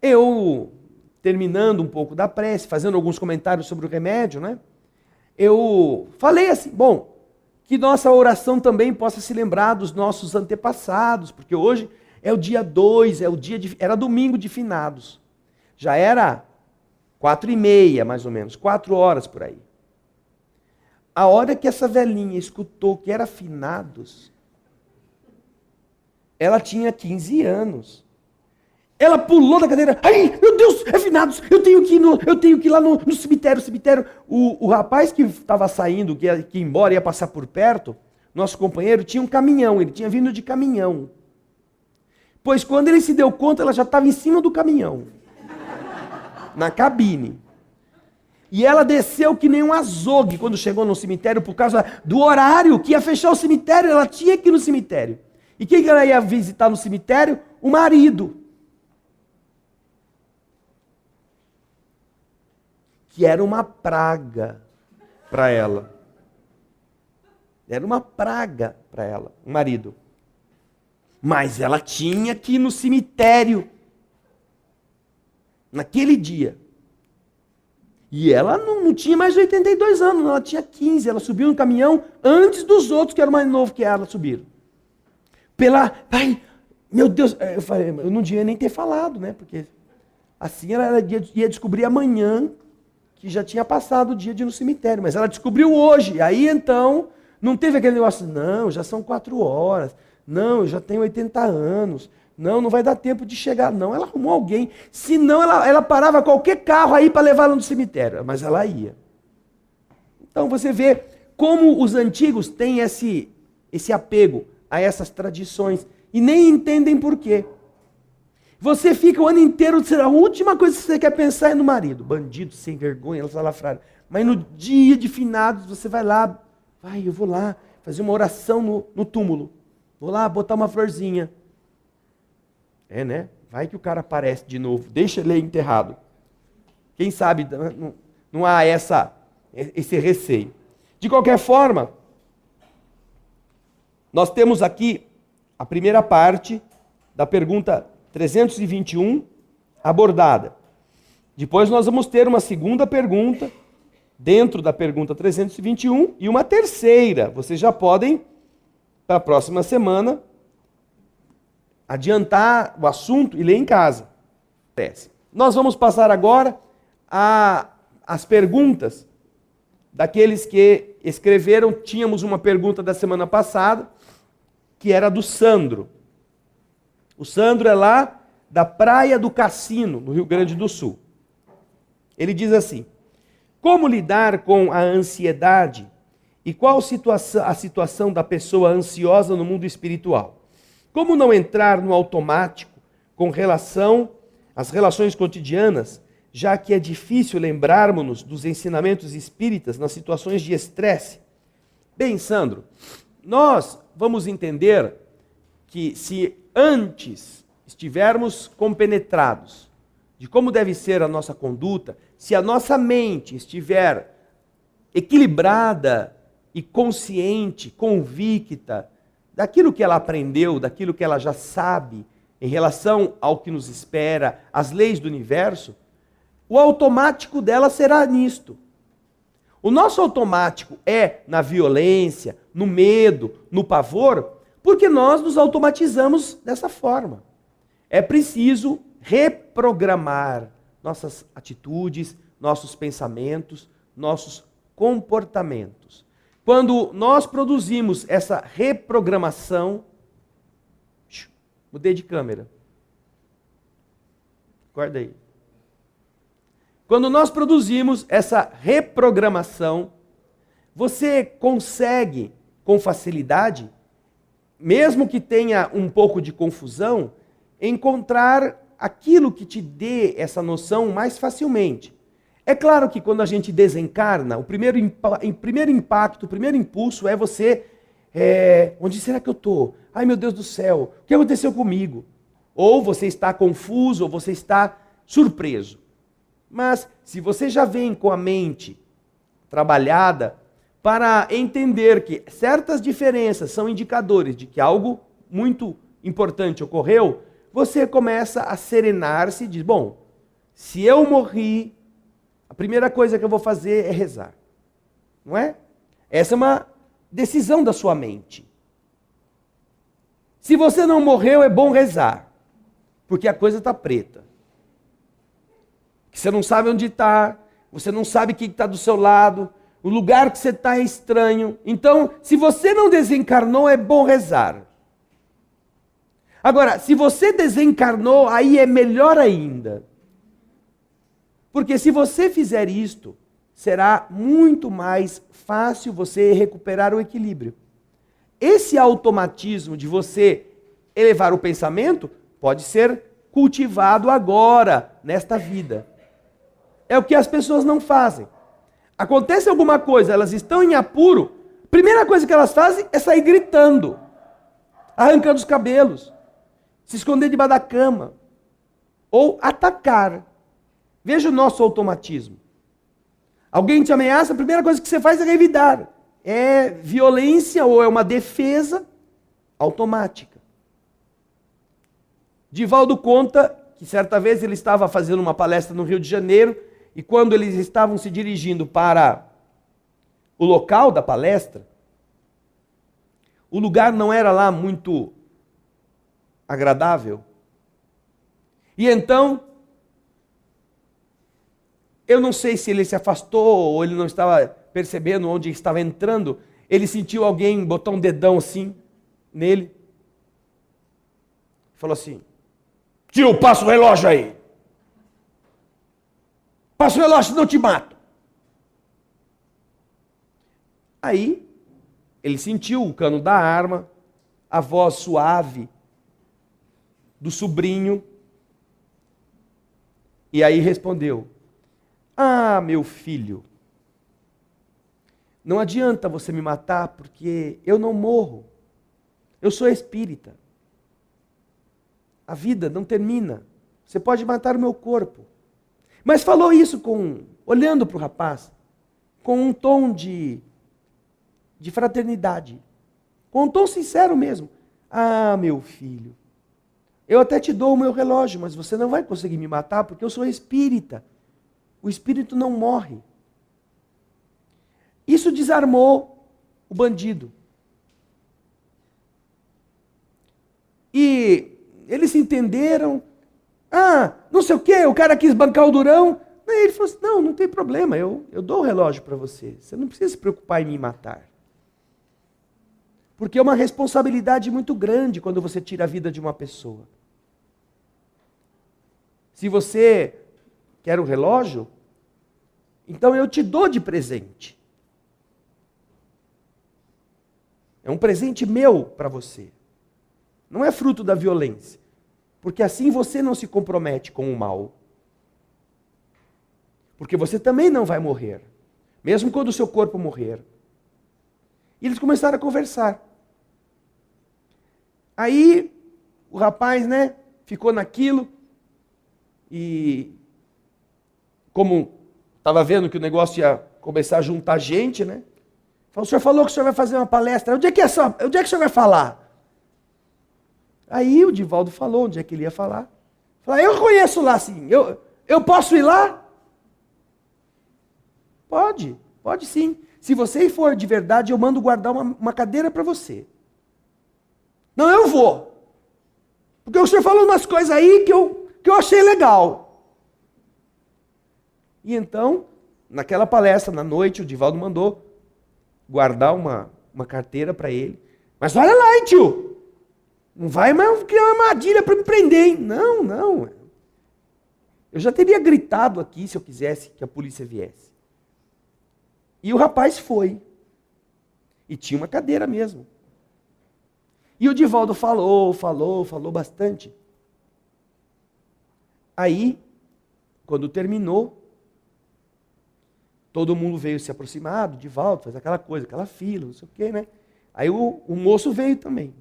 eu, terminando um pouco da prece, fazendo alguns comentários sobre o remédio, né? Eu falei assim, bom, que nossa oração também possa se lembrar dos nossos antepassados, porque hoje é o dia 2, era domingo de finados. Já era 4h30, mais ou menos, 4 horas por aí. A hora que essa velhinha escutou que era finados, ela tinha 15 anos. Ela pulou da cadeira. Ai, meu Deus, é finados, eu tenho que ir lá no cemitério. O rapaz que estava saindo, que ia embora, ia passar por perto, nosso companheiro, tinha um caminhão, ele tinha vindo de caminhão. Pois quando ele se deu conta, ela já estava em cima do caminhão, na cabine. E ela desceu que nem um azogue quando chegou no cemitério, por causa do horário que ia fechar o cemitério, ela tinha que ir no cemitério. E quem que ela ia visitar no cemitério? O marido. Que era uma praga para ela. Era uma praga para ela, o marido. Mas ela tinha que ir no cemitério naquele dia. E ela não tinha mais de 82 anos, ela tinha 15. Ela subiu no caminhão antes dos outros que eram mais novos que ela subiram. Ai, meu Deus, eu falei, eu não devia nem ter falado, né? Porque assim ela ia descobrir amanhã que já tinha passado o dia de ir no cemitério. Mas ela descobriu hoje. Aí então, não teve aquele negócio, não, já são 4 horas. Não, eu já tenho 80 anos. Não vai dar tempo de chegar. Não, ela arrumou alguém. Senão ela parava qualquer carro aí para levá-la no cemitério. Mas ela ia. Então você vê como os antigos têm esse apego a essas tradições. E nem entendem por quê. Você fica o ano inteiro, a última coisa que você quer pensar é no marido. Bandido, sem vergonha, salafrário. Mas no dia de finados, você vai lá, eu vou lá fazer uma oração no túmulo. Vou lá botar uma florzinha. É, né? Vai que o cara aparece de novo. Deixa ele enterrado. Quem sabe não há esse receio. De qualquer forma, nós temos aqui a primeira parte da pergunta 321 abordada. Depois nós vamos ter uma segunda pergunta dentro da pergunta 321 e uma terceira. Vocês já podem, para a próxima semana, adiantar o assunto e ler em casa. Nós vamos passar agora às perguntas daqueles que escreveram. Tínhamos uma pergunta da semana passada, que era do Sandro. O Sandro é lá da Praia do Cassino, no Rio Grande do Sul. Ele diz assim: como lidar com a ansiedade e qual a situação da pessoa ansiosa no mundo espiritual? Como não entrar no automático com relação às relações cotidianas, já que é difícil lembrarmos-nos dos ensinamentos espíritas nas situações de estresse? Bem, Sandro, nós vamos entender que se antes estivermos compenetrados de como deve ser a nossa conduta, se a nossa mente estiver equilibrada e consciente, convicta daquilo que ela aprendeu, daquilo que ela já sabe em relação ao que nos espera, as leis do universo, o automático dela será nisto. O nosso automático é na violência, no medo, no pavor, porque nós nos automatizamos dessa forma. É preciso reprogramar nossas atitudes, nossos pensamentos, nossos comportamentos. Quando nós produzimos essa reprogramação, mudei de câmera. Guarda aí. Quando nós produzimos essa reprogramação, você consegue com facilidade, mesmo que tenha um pouco de confusão, encontrar aquilo que te dê essa noção mais facilmente. É claro que quando a gente desencarna, o primeiro impacto, o primeiro impulso é você, onde será que eu estou? Ai meu Deus do céu, o que aconteceu comigo? Ou você está confuso, ou você está surpreso. Mas se você já vem com a mente trabalhada para entender que certas diferenças são indicadores de que algo muito importante ocorreu, você começa a serenar-se e diz, bom, se eu morri, a primeira coisa que eu vou fazer é rezar. Não é? Essa é uma decisão da sua mente. Se você não morreu, é bom rezar, porque a coisa está preta. Você não sabe onde está, você não sabe quem está do seu lado, o lugar que você está é estranho. Então, se você não desencarnou, é bom rezar. Agora, se você desencarnou, aí é melhor ainda. Porque se você fizer isto, será muito mais fácil você recuperar o equilíbrio. Esse automatismo de você elevar o pensamento pode ser cultivado agora, nesta vida. É o que as pessoas não fazem. Acontece alguma coisa, elas estão em apuro, a primeira coisa que elas fazem é sair gritando, arrancando os cabelos, se esconder debaixo da cama, ou atacar. Veja o nosso automatismo. Alguém te ameaça, a primeira coisa que você faz é revidar. É violência ou é uma defesa automática. Divaldo conta que certa vez ele estava fazendo uma palestra no Rio de Janeiro, e quando eles estavam se dirigindo para o local da palestra, o lugar não era lá muito agradável. E então, eu não sei se ele se afastou ou ele não estava percebendo onde estava entrando, ele sentiu alguém botar um dedão assim nele. Falou assim, tio, passa o relógio aí. Passa o relógio, senão eu te mato. Aí, ele sentiu o cano da arma, a voz suave do sobrinho, e aí respondeu, ah, meu filho, não adianta você me matar porque eu não morro, eu sou espírita. A vida não termina, você pode matar o meu corpo. Mas falou isso olhando para o rapaz, com um tom de fraternidade, com um tom sincero mesmo. Ah, meu filho, eu até te dou o meu relógio, mas você não vai conseguir me matar porque eu sou espírita. O espírito não morre. Isso desarmou o bandido. E eles se entenderam. Ah, não sei o quê, o cara quis bancar o durão. Aí ele falou assim, não tem problema, eu dou o relógio para você. Você não precisa se preocupar em me matar. Porque é uma responsabilidade muito grande quando você tira a vida de uma pessoa. Se você quer o relógio, então eu te dou de presente. É um presente meu para você. Não é fruto da violência. Porque assim você não se compromete com o mal. Porque você também não vai morrer. Mesmo quando o seu corpo morrer. E eles começaram a conversar. Aí, o rapaz, ficou naquilo. E como estava vendo que o negócio ia começar a juntar gente, Falou, o senhor falou que o senhor vai fazer uma palestra. Onde é que o senhor vai falar? Aí o Divaldo falou onde é que ele ia falar. Falou, eu conheço lá sim, eu posso ir lá? Pode sim. Se você for de verdade, eu mando guardar uma cadeira para você. Não, eu vou. Porque o senhor falou umas coisas aí que eu achei legal. E então, naquela palestra, na noite, o Divaldo mandou guardar uma carteira para ele. Mas olha lá, hein, tio. Não vai mais criar uma armadilha para me prender, hein? Não. Eu já teria gritado aqui se eu quisesse que a polícia viesse. E o rapaz foi. E tinha uma cadeira mesmo. E o Divaldo falou bastante. Aí, quando terminou, todo mundo veio se aproximar do Divaldo, faz aquela coisa, aquela fila, não sei o quê, né? Aí o moço veio também.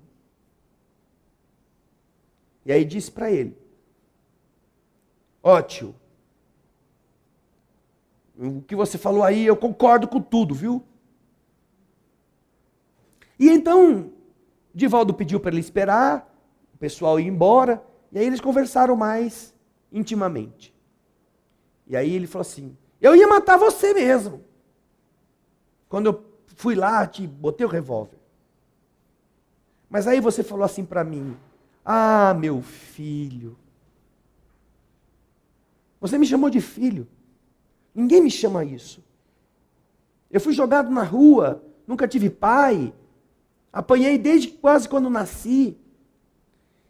E aí disse para ele: ó, tio, o que você falou aí, eu concordo com tudo, viu? E então, Divaldo pediu para ele esperar, o pessoal ir embora, e aí eles conversaram mais intimamente. E aí ele falou assim: eu ia matar você mesmo. Quando eu fui lá, te botei o revólver. Mas aí você falou assim para mim: ah, meu filho. Você me chamou de filho. Ninguém me chama isso. Eu fui jogado na rua, nunca tive pai. Apanhei desde quase quando nasci.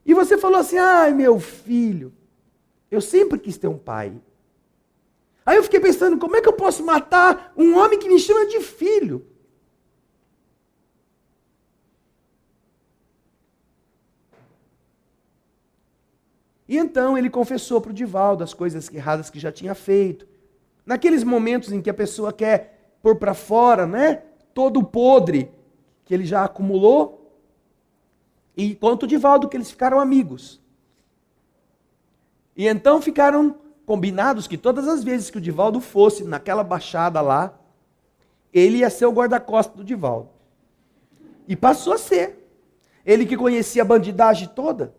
E você falou assim: ai, meu filho. Eu sempre quis ter um pai. Aí eu fiquei pensando: como é que eu posso matar um homem que me chama de filho? E então ele confessou para o Divaldo as coisas erradas que já tinha feito. Naqueles momentos em que a pessoa quer pôr para fora, né, todo o podre que ele já acumulou. E conta o Divaldo que eles ficaram amigos. E então ficaram combinados que todas as vezes que o Divaldo fosse naquela baixada lá, ele ia ser o guarda-costas do Divaldo. E passou a ser. Ele que conhecia a bandidagem toda.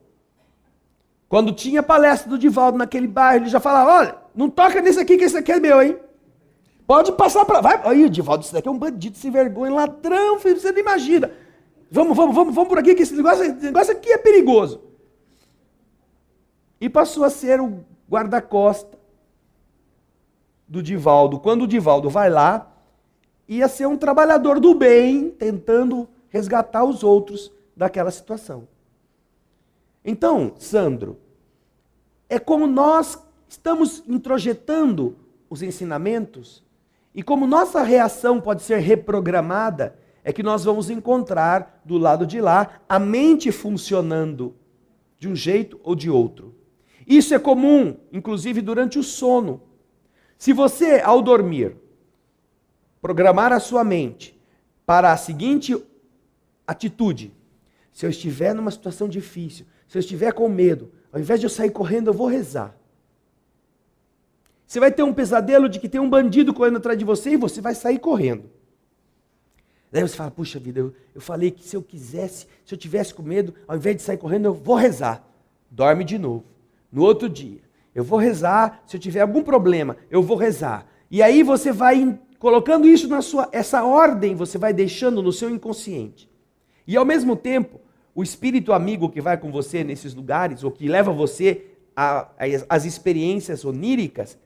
Quando tinha palestra do Divaldo naquele bairro, ele já falava: olha, não toca nesse aqui que esse aqui é meu, hein? Pode passar para... Vai. Aí o Divaldo, esse daqui é um bandido sem vergonha, ladrão, filho, você não imagina. Vamos por aqui que esse negócio aqui é perigoso. E passou a ser o guarda-costa do Divaldo. Quando o Divaldo vai lá, ia ser um trabalhador do bem, tentando resgatar os outros daquela situação. Então, Sandro, é como nós estamos introjetando os ensinamentos e como nossa reação pode ser reprogramada, é que nós vamos encontrar do lado de lá a mente funcionando de um jeito ou de outro. Isso é comum, inclusive durante o sono. Se você, ao dormir, programar a sua mente para a seguinte atitude: se eu estiver numa situação difícil, se eu estiver com medo, ao invés de eu sair correndo, eu vou rezar. Você vai ter um pesadelo de que tem um bandido correndo atrás de você e você vai sair correndo. Daí você fala: puxa vida, eu falei que se eu quisesse, se eu tivesse com medo, ao invés de sair correndo, eu vou rezar. Dorme de novo. No outro dia, eu vou rezar, se eu tiver algum problema, eu vou rezar. E aí você vai colocando isso essa ordem, você vai deixando no seu inconsciente. E ao mesmo tempo, o espírito amigo que vai com você nesses lugares, ou que leva você às experiências oníricas,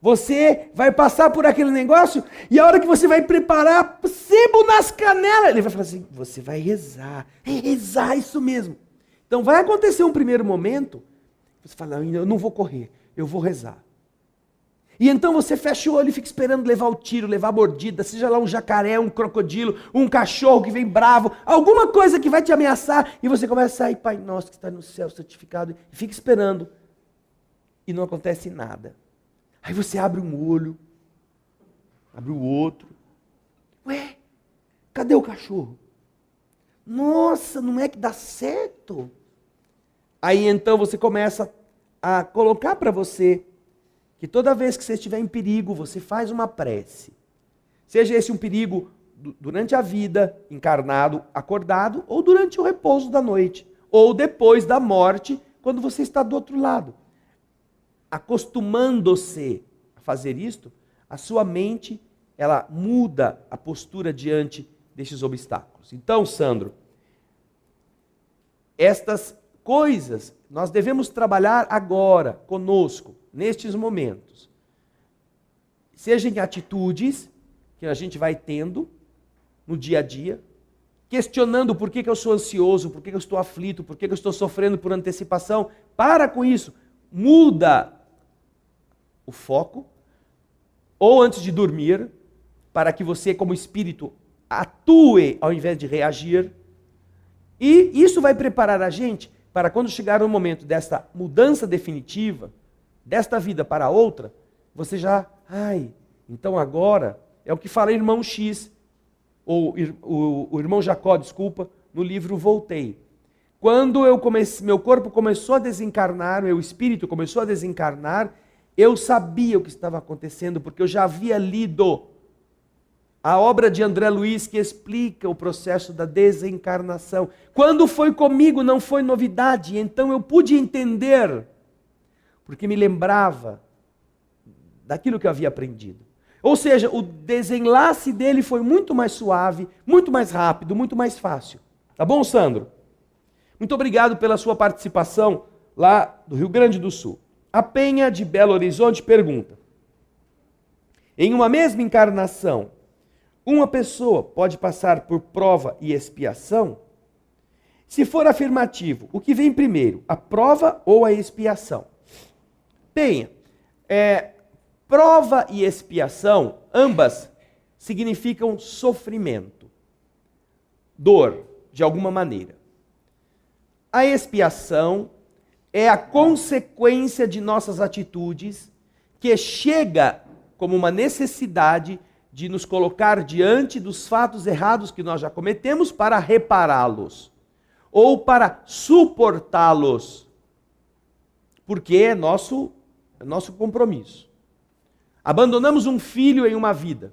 você vai passar por aquele negócio, e a hora que você vai preparar, sebo nas canelas, ele vai falar assim: você vai rezar, rezar, isso mesmo. Então vai acontecer um primeiro momento, você fala: eu não vou correr, eu vou rezar. E então você fecha o olho e fica esperando levar o tiro, levar a mordida, seja lá um jacaré, um crocodilo, um cachorro que vem bravo, alguma coisa que vai te ameaçar, e você começa a sair: Pai nosso que está no céu, santificado, e fica esperando. E não acontece nada. Aí você abre um olho, abre o outro. Ué, cadê o cachorro? Nossa, não é que dá certo? Aí então você começa a colocar para você que toda vez que você estiver em perigo, você faz uma prece. Seja esse um perigo durante a vida, encarnado, acordado, ou durante o repouso da noite, ou depois da morte, quando você está do outro lado. Acostumando-se a fazer isto, a sua mente ela muda a postura diante destes obstáculos. Então, Sandro, estas coisas nós devemos trabalhar agora, conosco, nestes momentos. Seja em atitudes que a gente vai tendo no dia a dia, questionando por que eu sou ansioso, por que eu estou aflito, por que eu estou sofrendo por antecipação. Para com isso. Muda o foco. Ou antes de dormir, para que você, como espírito, atue ao invés de reagir. E isso vai preparar a gente para quando chegar o momento desta mudança definitiva, desta vida para outra, você já, então agora, é o que fala irmão X, ou o irmão Jacó, desculpa, no livro Voltei. Quando meu corpo começou a desencarnar, meu espírito começou a desencarnar, eu sabia o que estava acontecendo, porque eu já havia lido a obra de André Luiz que explica o processo da desencarnação. Quando foi comigo não foi novidade, então eu pude entender, porque me lembrava daquilo que eu havia aprendido. Ou seja, o desenlace dele foi muito mais suave, muito mais rápido, muito mais fácil. Tá bom, Sandro? Muito obrigado pela sua participação lá do Rio Grande do Sul. A Penha de Belo Horizonte pergunta: em uma mesma encarnação, uma pessoa pode passar por prova e expiação? Se for afirmativo, o que vem primeiro, a prova ou a expiação? Penha, prova e expiação, ambas significam sofrimento, dor, de alguma maneira. A expiação é a consequência de nossas atitudes que chega como uma necessidade de nos colocar diante dos fatos errados que nós já cometemos para repará-los ou para suportá-los, porque é nosso compromisso. Abandonamos um filho em uma vida,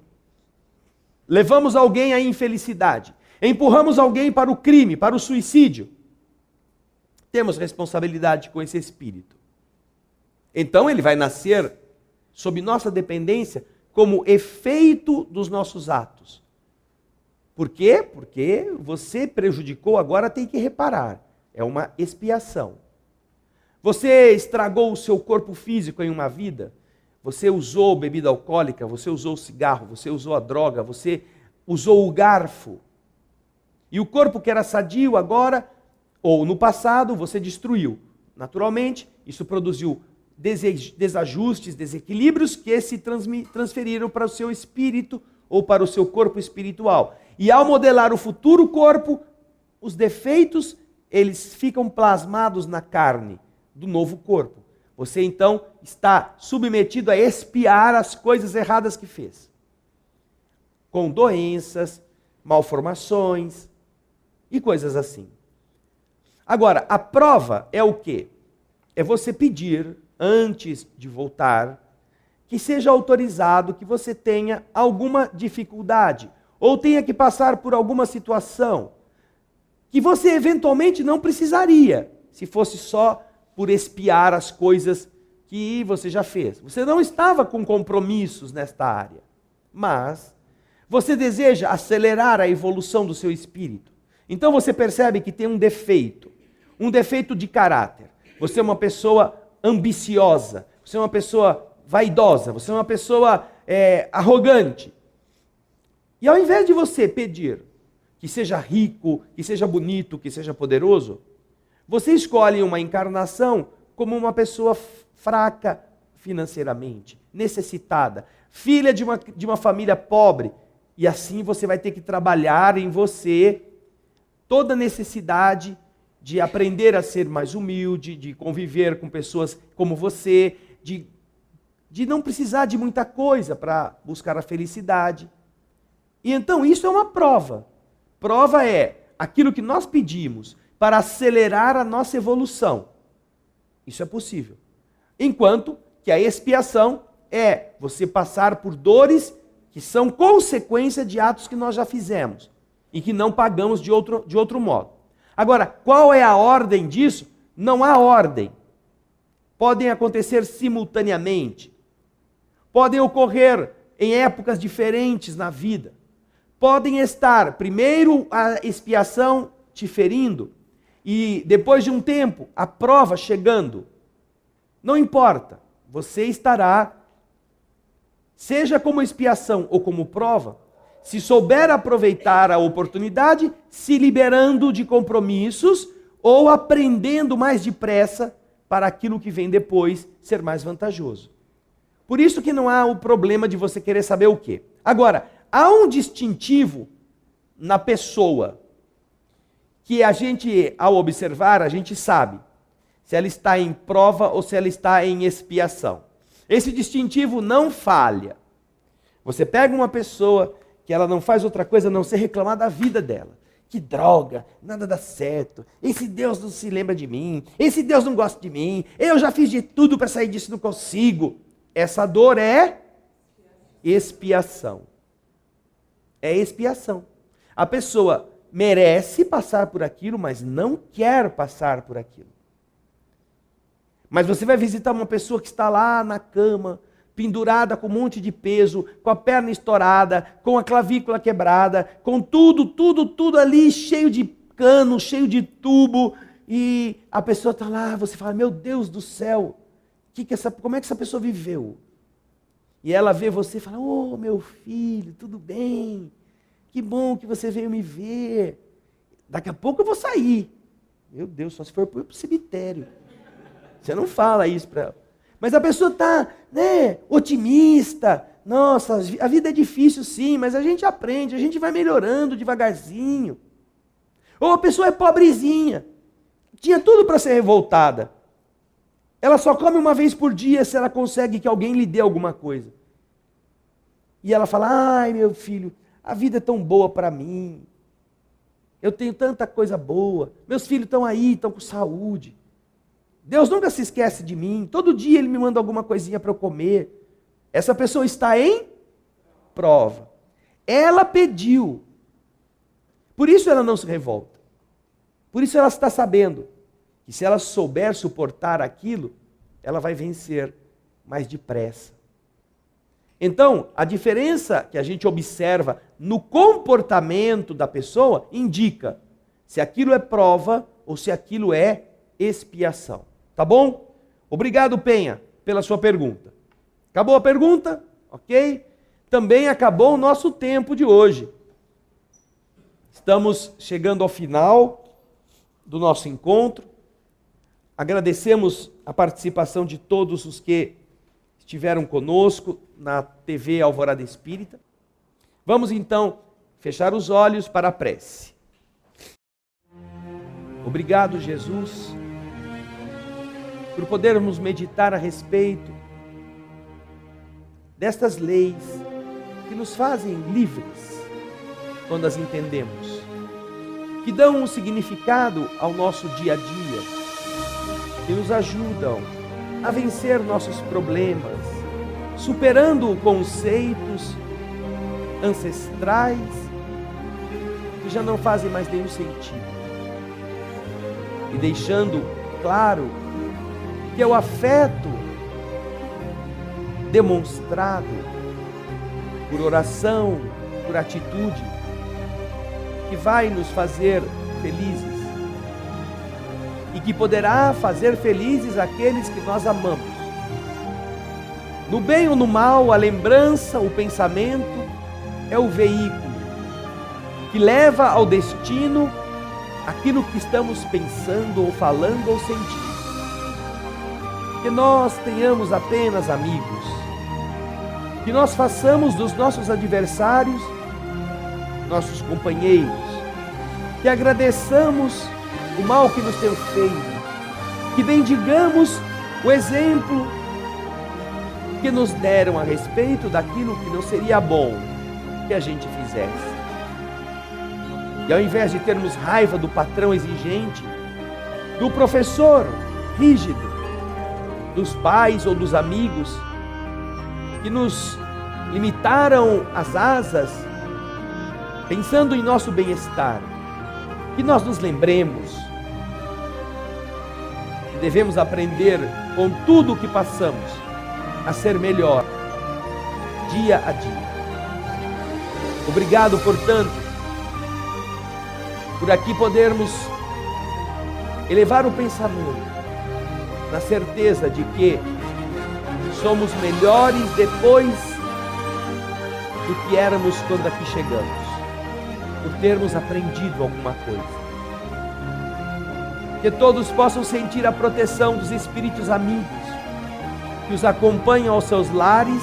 levamos alguém à infelicidade, empurramos alguém para o crime, para o suicídio. Temos responsabilidade com esse espírito. Então ele vai nascer sob nossa dependência como efeito dos nossos atos. Por quê? Porque você prejudicou, agora tem que reparar. É uma expiação. Você estragou o seu corpo físico em uma vida. Você usou bebida alcoólica, você usou o cigarro, você usou a droga, você usou o garfo. E o corpo que era sadio agora, ou no passado, você destruiu. Naturalmente, isso produziu desajustes, desequilíbrios que se transferiram para o seu espírito ou para o seu corpo espiritual. E ao modelar o futuro corpo, os defeitos, eles ficam plasmados na carne do novo corpo. Você então está submetido a expiar as coisas erradas que fez. Com doenças, malformações e coisas assim. Agora, a prova é o quê? É você pedir, antes de voltar, que seja autorizado que você tenha alguma dificuldade, ou tenha que passar por alguma situação, que você eventualmente não precisaria, se fosse só por expiar as coisas que você já fez. Você não estava com compromissos nesta área, mas você deseja acelerar a evolução do seu espírito. Então você percebe que tem um defeito de caráter. Você é uma pessoa ambiciosa, você é uma pessoa vaidosa, você é uma pessoa arrogante. E ao invés de você pedir que seja rico, que seja bonito, que seja poderoso, você escolhe uma encarnação como uma pessoa fraca financeiramente, necessitada, filha de uma família pobre. E assim você vai ter que trabalhar em você toda a necessidade de aprender a ser mais humilde, de conviver com pessoas como você, de não precisar de muita coisa para buscar a felicidade. E então isso é uma prova. Prova é aquilo que nós pedimos para acelerar a nossa evolução. Isso é possível. Enquanto que a expiação é você passar por dores que são consequência de atos que nós já fizemos e que não pagamos de outro modo. Agora, qual é a ordem disso? Não há ordem. Podem acontecer simultaneamente. Podem ocorrer em épocas diferentes na vida. Podem estar, primeiro, a expiação te ferindo, e depois de um tempo, a prova chegando. Não importa, você estará, seja como expiação ou como prova, se souber aproveitar a oportunidade, se liberando de compromissos ou aprendendo mais depressa para aquilo que vem depois ser mais vantajoso. Por isso que não há o problema de você querer saber o quê. Agora, há um distintivo na pessoa que a gente, ao observar, a gente sabe se ela está em prova ou se ela está em expiação. Esse distintivo não falha. Você pega uma pessoa que ela não faz outra coisa a não ser reclamar da vida dela. Que droga, nada dá certo. Esse Deus não se lembra de mim. Esse Deus não gosta de mim. Eu já fiz de tudo para sair disso, não consigo. Essa dor é expiação. É expiação. A pessoa merece passar por aquilo, mas não quer passar por aquilo. Mas você vai visitar uma pessoa que está lá na cama, pendurada com um monte de peso, com a perna estourada, com a clavícula quebrada, com tudo ali cheio de cano, cheio de tubo, e a pessoa está lá, você fala, meu Deus do céu, como é que essa pessoa viveu? E ela vê você e fala, oh meu filho, tudo bem? Que bom que você veio me ver. Daqui a pouco eu vou sair. Meu Deus, só se for para o cemitério. Você não fala isso para ela. Mas a pessoa está, otimista. Nossa, a vida é difícil sim, mas a gente aprende, a gente vai melhorando devagarzinho. Ou a pessoa é pobrezinha. Tinha tudo para ser revoltada. Ela só come uma vez por dia se ela consegue que alguém lhe dê alguma coisa. E ela fala, ai meu filho, a vida é tão boa para mim. Eu tenho tanta coisa boa. Meus filhos estão aí, estão com saúde. Deus nunca se esquece de mim. Todo dia Ele me manda alguma coisinha para eu comer. Essa pessoa está em prova. Ela pediu. Por isso ela não se revolta. Por isso ela está sabendo que se ela souber suportar aquilo, ela vai vencer mais depressa. Então, a diferença que a gente observa no comportamento da pessoa indica se aquilo é prova ou se aquilo é expiação. Tá bom? Obrigado, Penha, pela sua pergunta. Acabou a pergunta? Ok? Também acabou o nosso tempo de hoje. Estamos chegando ao final do nosso encontro. Agradecemos a participação de todos os que estiveram conosco na TV Alvorada Espírita. Vamos então fechar os olhos para a prece. Obrigado, Jesus, por podermos meditar a respeito destas leis que nos fazem livres quando as entendemos, que dão um significado ao nosso dia a dia, que nos ajudam a vencer nossos problemas, superando conceitos ancestrais que já não fazem mais nenhum sentido. E deixando claro que é o afeto demonstrado por oração, por atitude, que vai nos fazer felizes e que poderá fazer felizes aqueles que nós amamos. No bem ou no mal, a lembrança, o pensamento é o veículo que leva ao destino aquilo que estamos pensando ou falando ou sentindo. Que nós tenhamos apenas amigos, que nós façamos dos nossos adversários nossos companheiros, que agradeçamos o mal que nos tem feito, que bendigamos o exemplo que nos deram a respeito daquilo que não seria bom que a gente fizesse. E ao invés de termos raiva do patrão exigente, do professor rígido, dos pais ou dos amigos que nos limitaram as asas, pensando em nosso bem-estar, que nós nos lembremos que devemos aprender com tudo o que passamos a ser melhor, dia a dia. Obrigado, portanto, por aqui podermos elevar o pensamento na certeza de que somos melhores depois do que éramos quando aqui chegamos, por termos aprendido alguma coisa. Que todos possam sentir a proteção dos espíritos amigos que os acompanham aos seus lares,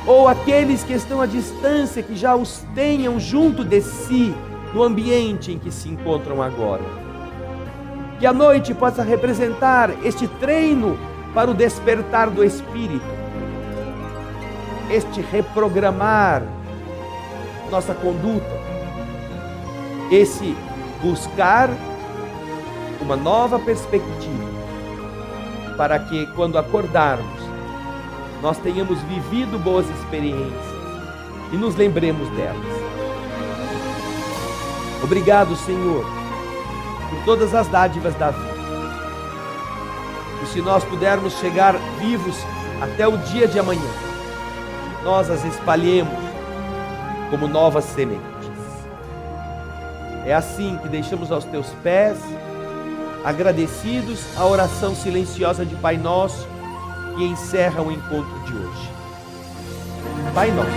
ou aqueles que estão à distância, que já os tenham junto de si, no ambiente em que se encontram agora. Que a noite possa representar este treino para o despertar do espírito, este reprogramar nossa conduta, esse buscar uma nova perspectiva, para que quando acordarmos, nós tenhamos vivido boas experiências e nos lembremos delas. Obrigado, Senhor, por todas as dádivas da vida. E se nós pudermos chegar vivos até o dia de amanhã, nós as espalhemos como novas sementes. É assim que deixamos aos teus pés, agradecidos, a oração silenciosa de Pai Nosso, que encerra o encontro de hoje. Pai Nosso,